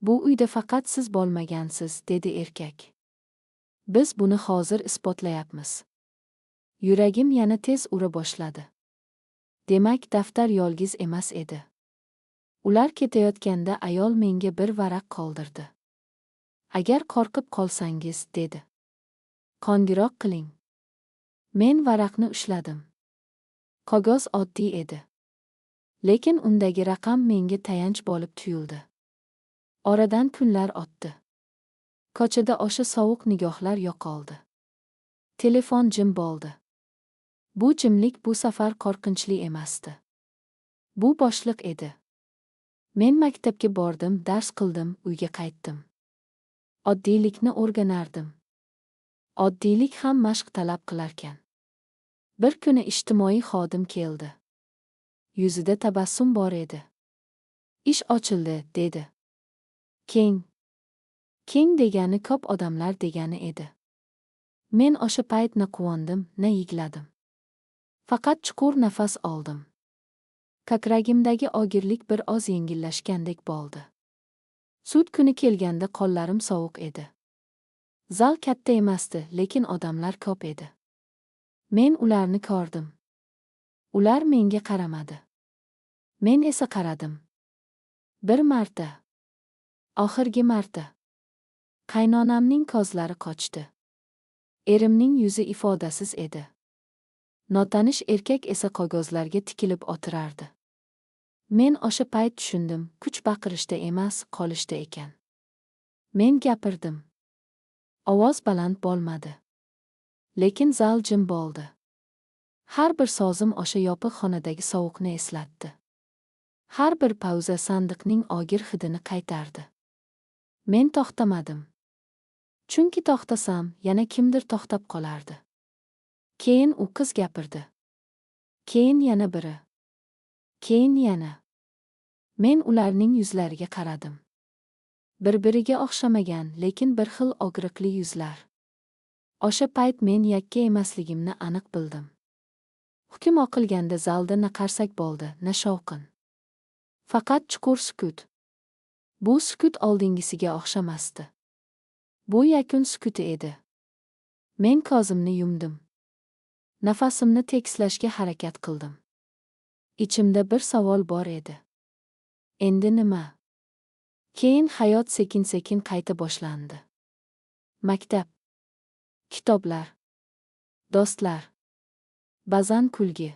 Bu uyda faqat siz bo'lmagansiz, dedi erkak. Biz buni hozir isbotlayapmiz. Yuragim yana tez ura boshladi. Demak, daftar yolg'iz emas edi. Ular ketayotganda ayol menga bir varaq qoldirdi. Agar qo'rqib qolsangiz, dedi. Qo'ng'iroq qiling. Men varaqni ushladim. Qog'oz oddiy edi. Lekin undagi raqam menga tayanch bo'lib tuyuldi. Oradan kunlar o'tdi. Ko'chada o'sha sovuq nigohlar yo'qoldi. Telefon jim bo'ldi. Bu jimlik bu safar qo'rqinchli emasdi. Bu boshliq edi. Men maktabga bordim, dars qildim, uyga qaytdim. Oddiylikni o'rganardim. Oddiylik ham mashq talab qilarkan. Bir kuni ijtimoiy xodim keldi. Yuzida tabassum bor edi. Ish ochildi, dedi. Keng. Keng degani ko'p odamlar degani edi. Men o'sha payt na quvondim, na yig'ladim. Faqat chuqur nafas oldim. Ko'kragimdagi og'irlik bir oz yengillashgandek bo'ldi. Sud kuni kelganda qo'llarim sovuq edi. Zal katta emasdi, lekin odamlar ko'p edi. Men ularni ko'rdim. Ular menga qaramadi. Men esa qaradim. Bir marta. Oxirgi marta. Qaynonamning ko'zlari qochdi. Erimning yuzi ifodasiz edi. Notanish erkak esa qog'ozlarga tikilib o'tirardi. Men o'sha payt tushundim, kuch baqirishda emas, qolishda ekan. Men gapirdim. Ovoz baland bo'lmadi. Lekin zal jim bo'ldi. Har bir sozim o'sha yopiq xonadagi sovuqni eslatdi. Har bir pauza sandiqning og'ir hidini qaytardi. Men to'xtamadim. Chunki to'xtasam, yana kimdir to'xtab qolardi. Keyin u qiz gapirdi. Keyin yana biri. Keyin yana. Men ularning yuzlariga qaradim. Bir-biriga o'xshamagan, lekin bir xil og'riqli yuzlar. O'sha payt men yakka emasligimni aniq bildim. Hukm o'qilganda zalda na qarsak bo'ldi, na shovqin. Faqat chuqur sukut. Bu sukut oldingisiga o'xshamasdi. Bu yakun sukuti edi. Men ko'zimni yumdim. Nafasimni tekislashga harakat qildim. Ichimda bir savol bor edi. Endi nima? Keyin hayot sekin-sekin qayta boshlandi. Maktab, kitoblar, do'stlar, ba'zan kulgi,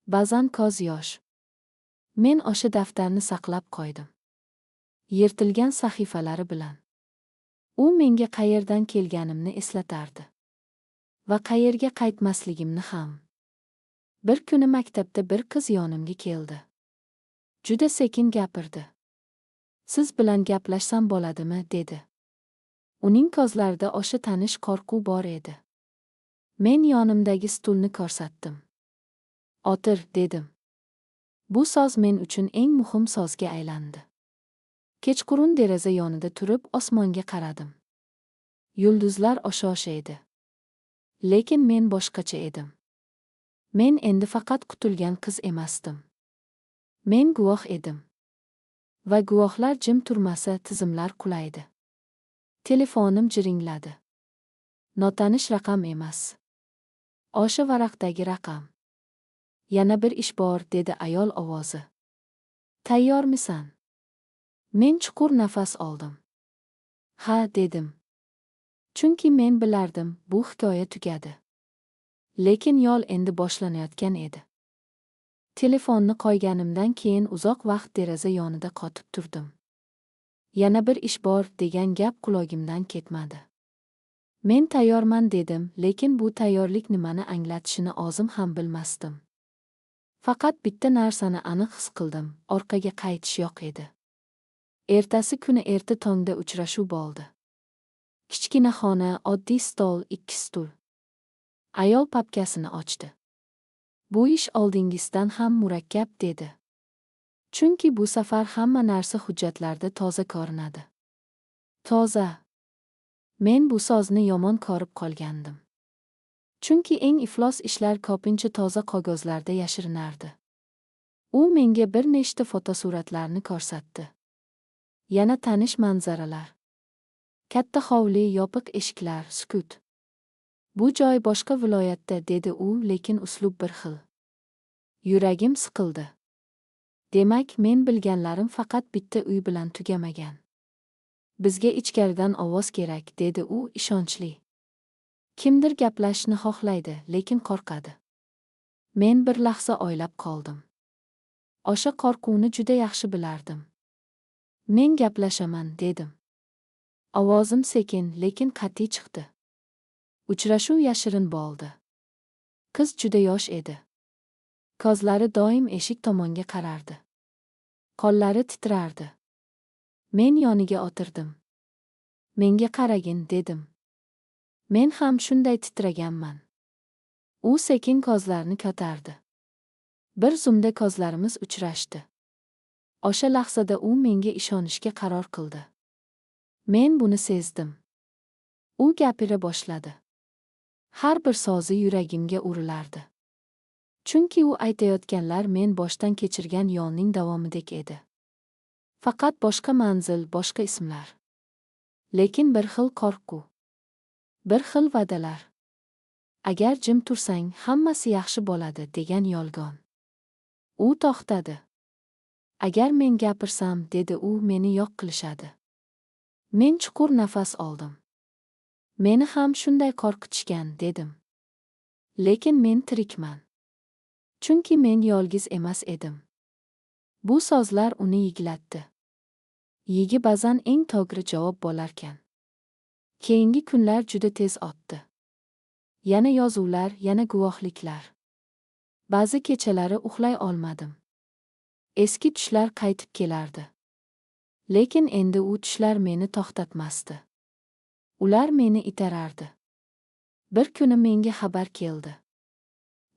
ba'zan ko'z yosh. Men o'sha daftarni saqlab qo'ydim. Yirtilgan sahifalari bilan. U menga qayerdan kelganimni eslatardi. Va qayerga qaytmasligimni ham. Bir kuni maktabda bir qiz yonimga keldi. Juda sekin gapirdi. Siz bilan gaplashsam bo'ladimi, dedi. Uning ko'zlarida o'sha tanish qo'rquv bor edi. Men yonimdagi stulni ko'rsatdim. O'tir, dedim. Bu so'z men uchun eng muhim so'zga aylandi. Kechqurun deraza yonida turib osmonga qaradim. Yulduzlar o'sha edi. Lekin men boshqacha edim. Men endi faqat qutilgan qiz emasdim. Men guvoh edim. Va guvohlar jim turmasa tizimlar qulaydi. Telefonim jiringladi. Notanish raqam emas. O'sha varaqdagi raqam. Yana bir ish bor, dedi ayol ovozi. Tayyormisan? Men chuqur nafas oldim. Ha, dedim. Chunki men bilardim, bu hikoya tugadi. Lekin yo'l endi boshlanayotgan edi. Telefonni qo'yganimdan keyin uzoq vaqt deraza yonida qotib turdim. Yana bir ish bor degan gap qulog'imdan ketmadi. Men tayyorman dedim, lekin bu tayyorlik nimani anglatishini o'zim ham bilmasdim. Faqat bitta narsani aniq his qildim, orqaga qaytish yo'q edi. Ertasi kuni erta tongda uchrashuv bo'ldi. Kichkina xona, oddiy stol, 2 stul. Ayol papkasini ochdi. Bu ish oldingisidan ham murakkab dedi. Chunki bu safar hamma narsa hujjatlarda toza ko'rinadi. Toza. Men bu so'zni yomon ko'rib qolgandim. Chunki eng iflos ishlar ko'pincha toza qog'ozlarda yashirinardi. U menga bir nechta fotosuratlarni ko'rsatdi. Yana tanish manzaralar. Katta hovli, yopiq eshiklar, sukut. Bu joy boshqa viloyatda, dedi u, lekin uslub bir xil. Yuragim siqildi. Demak, men bilganlarim faqat bitta uy bilan tugamagan. Bizga ichkaridan ovoz kerak, dedi u ishonchli. Kimdir gaplashishni xohlaydi, lekin qo'rqadi. Men bir lahza o'ylab qoldim. O'sha qo'rquvni juda yaxshi bilardim. Men gaplashaman, dedim. Ovozim sekin, lekin qat'iy chiqdi. Uchrashuv yashirin bo'ldi. Qiz juda yosh edi. Ko'zlari doim eshik tomonga qarardi. Qo'llari titrardi. Men yoniga o'tirdim. Menga qaragin, dedim. Men ham shunday titraganman. U sekin ko'zlarini ko'tardi. Bir zumda ko'zlarimiz uchrashdi. O'sha lahzada u menga ishonishga qaror qildi. Men buni sezdim. U gapira boshladi. Har bir so'zi yuragimga urilardi. Chunki u aytayotganlar men boshdan kechirgan yo'lning davomidek edi. Faqat boshqa manzil, boshqa ismlar. Lekin bir xil qo'rquv. Bir xil va'dalar. Agar jim tursang, hammasi yaxshi bo'ladi, degan yolg'on. U to'xtadi. Agar men gapirsam, dedi u, meni yo'q qilishadi. Men chuqur nafas oldim. Meni ham shunday qo'rqitishgan, dedim. Lekin men tirikman. Chunki men yolg'iz emas edim. Bu so'zlar uni yig'latdi. Yigi ba'zan eng to'g'ri javob bo'larkan. Keyingi kunlar juda tez o'tdi. Yana yozuvlar, yana guvohliklar. Ba'zi kechalari uxlay olmadim. Eski tushlar qaytib kelardi. Lekin endi u tushlar meni to'xtatmasdi. Ular meni itarardi. Bir kuni menga xabar keldi.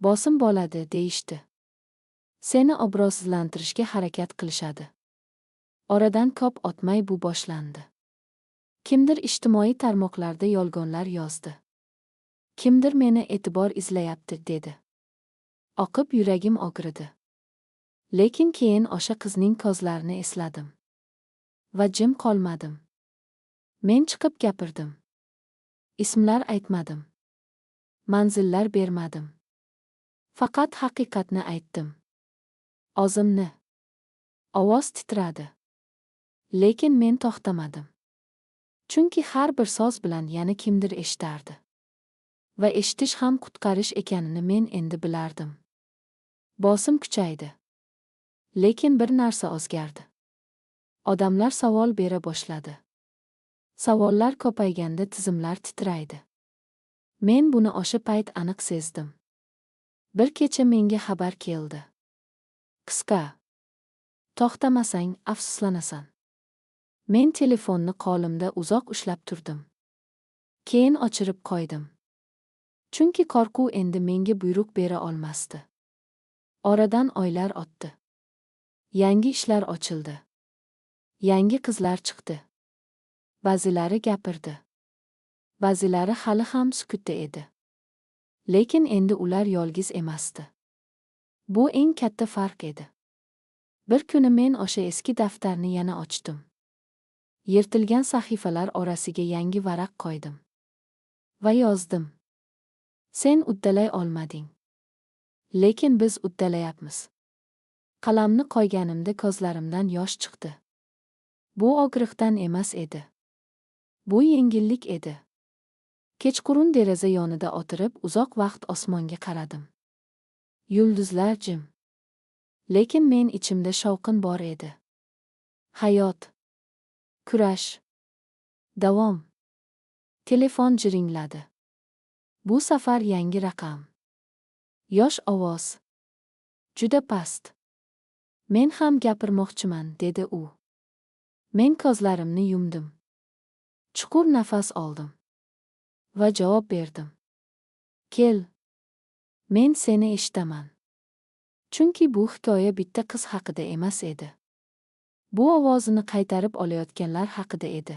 Bosim bo'ladi, deyishdi. Seni obro'sizlantirishga harakat qilishadi. Oradan ko'p o'tmay bu boshlandi. Kimdir ijtimoiy tarmoqlarda yolg'onlar yozdi. Kimdir meni e'tibor izlayapti, dedi. Oqib yuragim og'ridi. Lekin keyin o'sha qizning ko'zlarini esladim. Va jim qolmadim. Men chiqib gapirdim. Ismlar aytmadim. Manzillar bermadim. Faqat haqiqatni aytdim. O'zimni. Ovoz titradi. Lekin men to'xtamadim. Chunki har bir so'z bilan yana kimdir eshitardi. Va eshitish ham qutqarish ekanini men endi bilardim. Bosim kuchaydi. Lekin bir narsa o'zgardi. Odamlar savol bera boshladi. Savollar ko'payganda tizimlar titraydi. Men buni o'sha payt aniq sezdim. Bir kecha menga xabar keldi. Qisqa. To'xtamasang afsuslanasan. Men telefonni qo'limda uzoq ushlab turdim. Keyin o'chirib qo'ydim. Chunki qo'rquv endi menga buyruq bera olmasdi. Oradan oylar o'tdi. Yangi ishlar ochildi. Yangi qizlar chiqdi. Ba'zilari gapirdi. Ba'zilari hali ham sukutda edi. Lekin endi ular yolg'iz emasdi. Bu eng katta farq edi. Bir kuni men o'sha eski daftarni yana ochdim. Yirtilgan sahifalar orasiga yangi varaq qo'ydim. Va yozdim. Sen uddalay olmading. Lekin biz uddalayapmiz. Qalamni qo'yganimda ko'zlarimdan yosh chiqdi. Bu og'riqdan emas edi. Bu yengillik edi. Kechqurun deraza yonida o'tirib uzoq vaqt osmonga qaradim. Yulduzlar jim. Lekin men ichimda shovqin bor edi. Hayot. Kurash. Davom. Telefon jiringladi. Bu safar yangi raqam. Yosh ovoz. Juda past. Men ham gapirmoqchiman, dedi u. Men ko'zlarimni yumdim. Chuqur nafas oldim. Va javob berdim. Kel. Men seni eshitaman. Chunki bu hikoya bitta qiz haqida emas edi. Bu ovozini qaytarib olayotganlar haqida edi.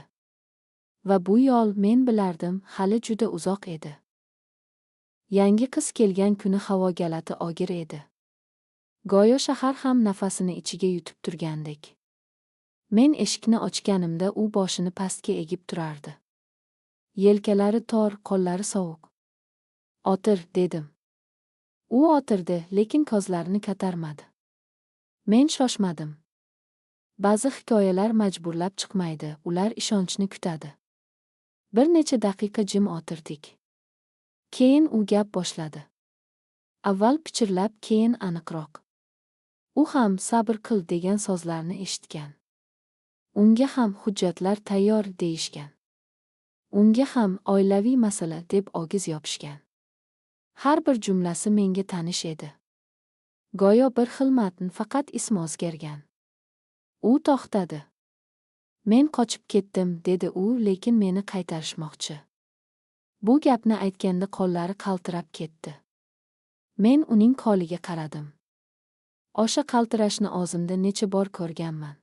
Va bu yo'l men bilardim hali juda uzoq edi. Yangi qiz kelgan kuni havo galati og'ir edi. Go'yo shahar ham nafasini ichiga yutib turgandek. Men eshikni ochganimda u boshini pastga egib turardi. Yelkalari tor, qo'llari sovuq. "O'tir", dedim. U o'tirdi, lekin ko'zlarini ko'tarmadi. Men shoshmadim. Ba'zi hikoyalar majburlab chiqmaydi, ular ishonchni kutadi. Bir necha daqiqa jim o'tirdik. Keyin u gap boshladi. Avval pichirlab, keyin aniqroq. U ham "sabr qil" degan so'zlarni eshitgan. Unga ham hujjatlar tayyor deyishgan. Unga ham oilaviy masala deb ogiz yopishgan. Har bir jumlasi menga tanish edi. Go'yo bir xil matn, faqat ismi o'zgargan. U to'xtadi. "Men qochib ketdim", dedi u, lekin meni qaytarishmoqchi. Bu gapni aytganda qo'llari qaltirab ketdi. Men uning qo'liga qaradim. O'sha qaltirashni o'zimda necha bor ko'rganman.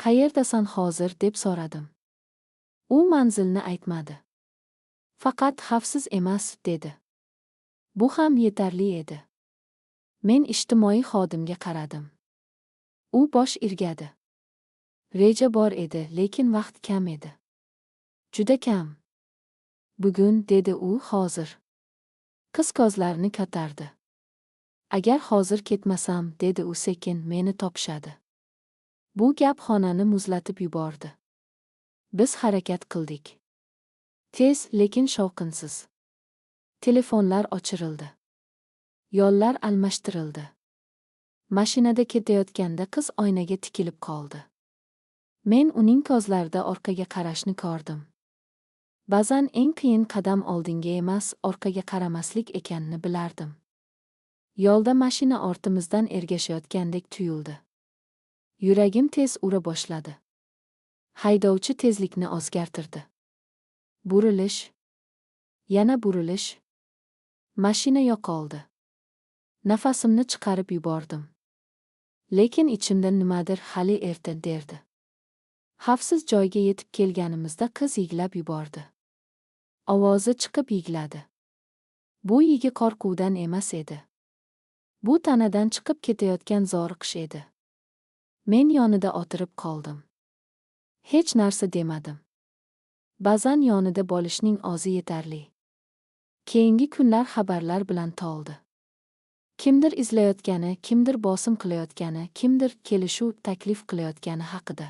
"Qayerdasan hozir?" deb so'radim. U manzilni aytmadi. Faqat "xavfsiz emas", dedi. Bu ham yetarli edi. Men ijtimoiy xodimga qaradim. U bosh irgadi. "Reja bor edi, lekin vaqt kam edi. Juda kam." "Bugun", dedi u, "hozir." Qiz ko'zlarini ko'tardi. "Agar hozir ketmasam", dedi u sekin, "meni topishadi." Bu gap xonani muzlatib yubordi. Biz harakat qildik. Tez, lekin shovqinsiz. Telefonlar o'chirildi. Yo'llar almashtirildi. Mashinada ketayotganda qiz oynaga tikilib qoldi. Men uning ko'zlarida orqaga qarashni ko'rdim. Ba'zan eng qiyin qadam oldinga emas, orqaga qaramaslik ekanini bilardim. Yo'lda mashina ortimizdan ergashayotgandek tuyuldi. Yuragim tez ura boshladi. Haydovchi tezlikni o'zgartirdi. Burilish. Yana burilish. Mashina yo'qoldi. Nafasimni chiqarib yubordim. Lekin ichimda nimadir "hali erta" derdi. Xavfsiz joyga yetib kelganimizda qiz yig'lab yubordi. Ovozi chiqib yig'ladi. Bu yigi qo'rquvdan emas edi. Bu tanadan chiqib ketayotgan zoriqish edi. Men yonida o'tirib qoldim. Hech narsa demadim. Ba'zan yonida bo'lishning o'zi yetarli. Keyingi kunlar xabarlar bilan to'ldi. Kimdir izlayotgani, kimdir bosim qilayotgani, kimdir kelishuv taklif qilayotgani haqida.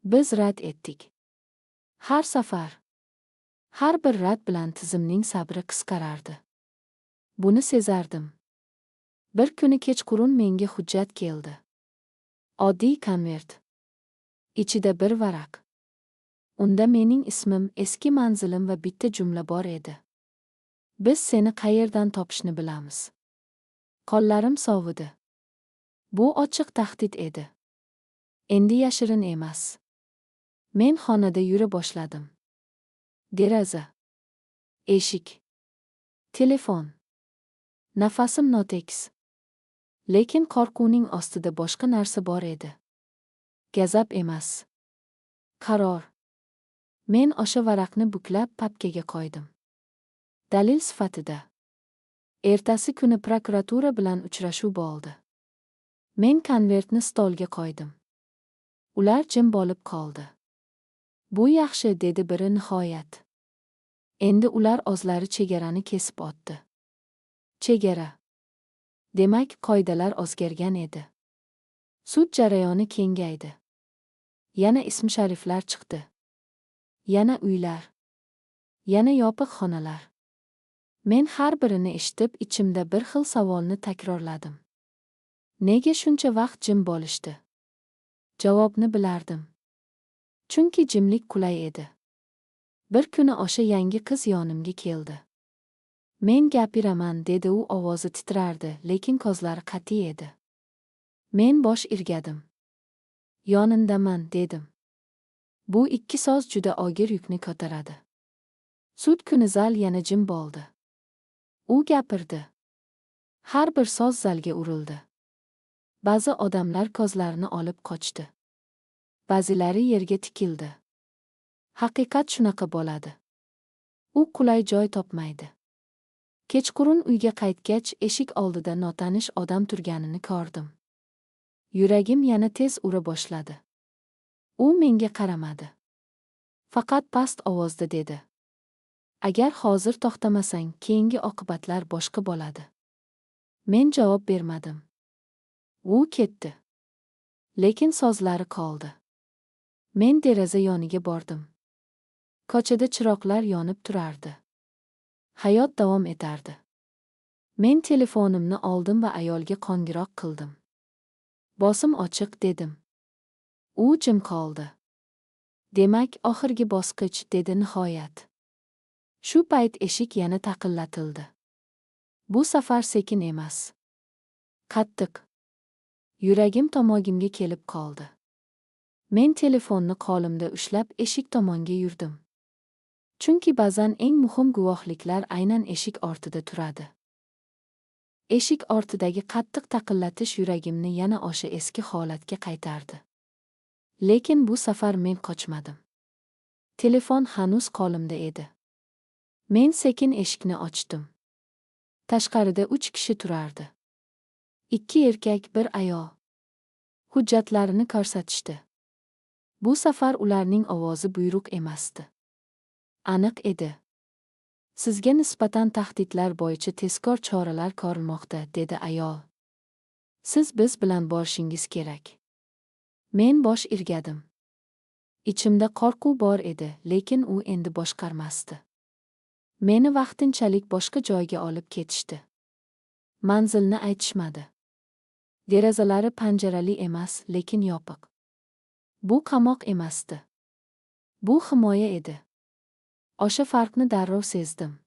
Biz rad etdik. Har safar. Har bir rad bilan tizimning sabri qisqarardi. Buni sezardim. Bir kuni kechqurun menga hujjat keldi. Oddiy konvert. Ichida bir varaq. Unda mening ismim, eski manzilim va bitta jumla bor edi. "Biz seni qayerdan topishni bilamiz." Qo'llarim sovidi. Bu ochiq tahdid edi. Endi yashirin emas. Men xonada yura boshladim. Deraza. Eshik. Telefon. Nafasim notekis. Lekin qo'rquvning ostida boshqa narsa bor edi. Gazab emas. Qaror. Men o'sha varaqni buklab papkaga qo'ydim. Dalil sifatida. Ertasi kuni prokuratura bilan uchrashuv bo'ldi. Men konvertni stolga qo'ydim. Ular jim bo'lib qoldi. "Bu yaxshi", dedi biri nihoyat. Endi ular o'zlari chegarani kesib o'tdi. Chegara. Demak, qoidalar o'zgargan edi. Sud jarayoni kengaydi. Yana ism-shariflar chiqdi. Yana uylar. Yana yopiq xonalar. Men har birini eshitib, ichimda bir xil savolni takrorladim. Nega shuncha vaqt jim bo'lishdi? Javobni bilardim. Chunki jimlik qulay edi. Bir kuni o'sha yangi qiz yonimga keldi. "Men gapiraman", dedi u, ovozi titrardi, lekin ko'zlari qat'iy edi. Men bosh irgadim. "Yonindaman", dedim. Bu ikki so'z juda og'ir yukni ko'taradi. Sud kuni zal yana jim bo'ldi. U gapirdi. Har bir soz zalga urildi. Ba'zi odamlar kozlarini olib qochdi. Ba'zilari yerga tikildi. Haqiqat shunaqa bo'ladi. U qulay joy topmaydi. Kechqurun uyga qaytgach, eshik oldida notanish odam turganini ko'rdim. Yuragim yana tez ura boshladi. U menga qaramadi. Faqat past ovozda dedi: "Agar hozir to'xtamasang, keyingi oqibatlar boshqa bo'ladi." Men javob bermadim. U ketdi. Lekin sozlari qoldi. Men deraza yoniga bordim. Ko'chada chiroqlar yonib turardi. Hayot davom etardi. Men telefonimni oldim va ayolga qo'ng'iroq qildim. "Bosim ochiq" dedim. U jim qoldi. "Demak, oxirgi bosqich", dedi nihoyat. Shu payt eshik yana taqillatildi. Bu safar sekin emas, qattiq. Yuragim tomogimga kelib qoldi. Men telefonni qo'limda ushlab eshik tomonga yurdim. Chunki ba'zan eng muhim guvohliklar aynan eshik ortida turadi. Eshik ortidagi qattiq taqillatish yuragimni yana o'sha eski holatga qaytardi. Lekin bu safar men qochmadim. Telefon hanuz qo'limda edi. Men sekin eshikni ochdim. Tashqarida 3 kishi turardi. 2 erkak, 1 ayol. Hujjatlarini ko'rsatishdi. Bu safar ularning ovozi buyruq emasdi. Aniq edi. "Sizga nisbatan tahdidlar bo'yicha tezkor choralar ko'rilmoqda", dedi ayol. "Siz biz bilan borishingiz kerak." Men bosh irgadim. Ichimda qo'rquv bor edi, lekin u endi boshqarmasdi. Meni vaqtinchalik boshqa joyga olib ketishdi. Manzilni aytishmadi. Derazalari panjarali emas, lekin yopiq. Bu qamoq emasdi. Bu himoya edi. O'sha farqni darrov sezdim.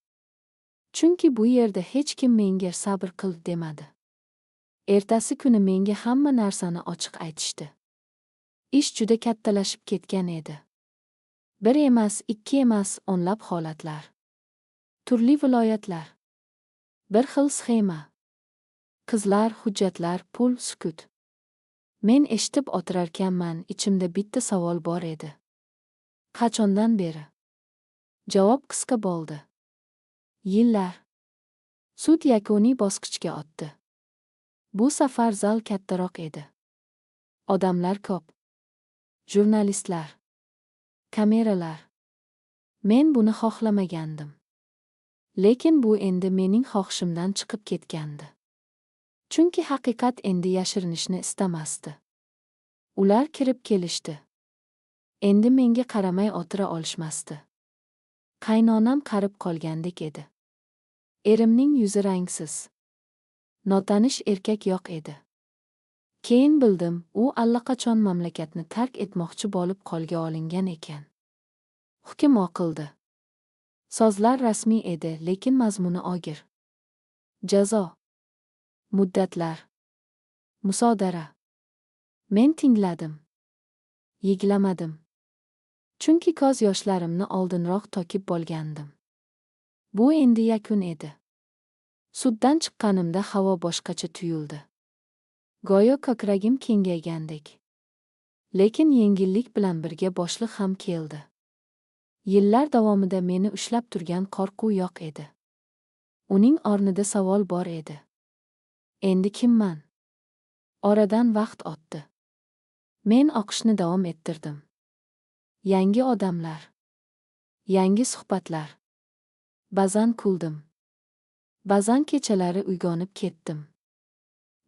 Chunki bu yerda hech kim menga sabr qil demadi. Ertasi kuni menga hamma narsani ochiq aytishdi. Ish juda kattalashib ketgan edi. 1 emas, 2 emas, o'nlab holatlar. Turli viloyatlar. Bir xil sxema. Qizlar, hujjatlar, pul, sukut. Men eshitib o'tirarkanman, ichimda bitta savol bor edi. Qachondan beri? Javob qisqa bo'ldi. Yillar. Sud yakuniy bosqichga o'tdi. Bu safar zal kattaroq edi. Odamlar ko'p. Jurnalistlar. Kameralar. Men buni xohlamagandim. Lekin bu endi mening xohishimdan chiqib ketgandi. Chunki haqiqat endi yashirinishni istamasdi. Ular kirib kelishdi. Endi menga qaramay o'tira olishmasdi. Qaynonam qarib qolgandek edi. Erimning yuzi rangsiz. Notanish erkak yo'q edi. Keyin bildim, u allaqachon mamlakatni tark etmoqchi bo'lib qo'lga olingan ekan. Hukm o'qildi. Sozlar rasmiy edi, lekin mazmuni og'ir. Jazo. Muddatlar. Musodara. Men tingladim. Yiglamadim. Chunki ko'z yoshlarimni oldinroq to'kib bo'lgandim. Bu endi yakun edi. Suddan chiqqanimda havo boshqacha tuyuldi. Go'yo ko'kragim kengaygandek. Lekin yengillik bilan birga bo'shliq ham keldi. Yillar davomida meni ushlab turgan qo'rquv yo'q edi. Uning o'rnida savol bor edi. Endi kimman? Oradan vaqt o'tdi. Men o'qishni davom ettirdim. Yangi odamlar. Yangi suhbatlar. Ba'zan kuldim. Ba'zan kechalari uyg'onib ketdim.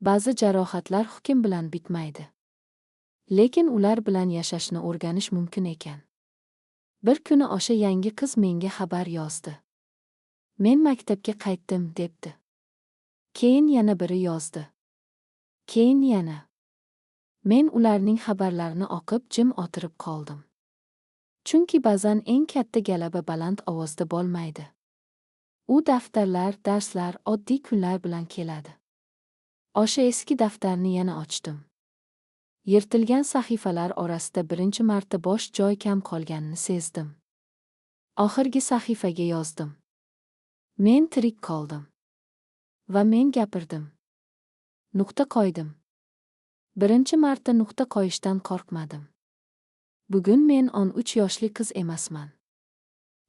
Ba'zi jarohatlar hukm bilan bitmaydi. Lekin ular bilan yashashni o'rganish mumkin ekan. Bir kuni o'sha yangi qiz menga xabar yozdi. Men maktabga qaytdim, debdi. Keyin yana biri yozdi. Keyin yana. Men ularning xabarlarini o'qib jim o'tirib qoldim. Chunki ba'zan eng katta g'alaba baland ovozda bo'lmaydi. U daftarlar, darslar, oddiy kunlar bilan keladi. O'sha eski daftarni yana ochdim. Yirtilgan sahifalar orasida birinchi marta bosh joy kam qolganini sezdim. Oxirgi sahifaga yozdim. Men tirik qoldim. Va men gapirdim. Nuqta qo'ydim. Birinchi marta nuqta qo'yishdan qo'rqmadim. Bugun men 13 yoshli qiz emasman.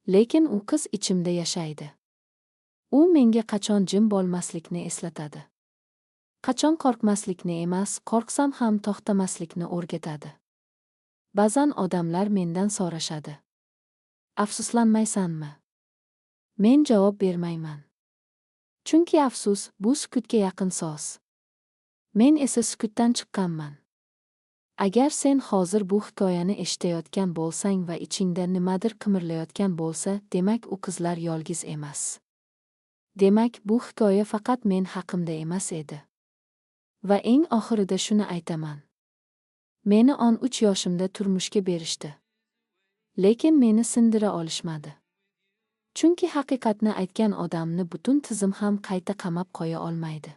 Lekin u qiz ichimda yashaydi. U menga qachon jim bo'lmaslikni eslatadi. Qachon qo'rqmaslikni emas, qo'rqsam ham to'xtamaslikni o'rgatadi. Ba'zan odamlar mendan so'rashadi. Afsuslanmaysanmi? Men javob bermayman. Chunki afsus bu sukutga yaqin so'z. Men esa sukutdan chiqqanman. Agar sen hozir bu hikoyani eshitayotgan bo'lsang va ichingda nimadir qimirlayotgan bo'lsa, demak u qizlar yolg'iz emas. Demak, bu hikoya faqat men haqimda emas edi. Va eng oxirida shuni aytaman. Meni 13 yoshimda turmushga berishdi. Lekin meni sindira olishmadi. Chunki haqiqatni aytgan odamni butun tizim ham qayta qamab qo'ya olmaydi.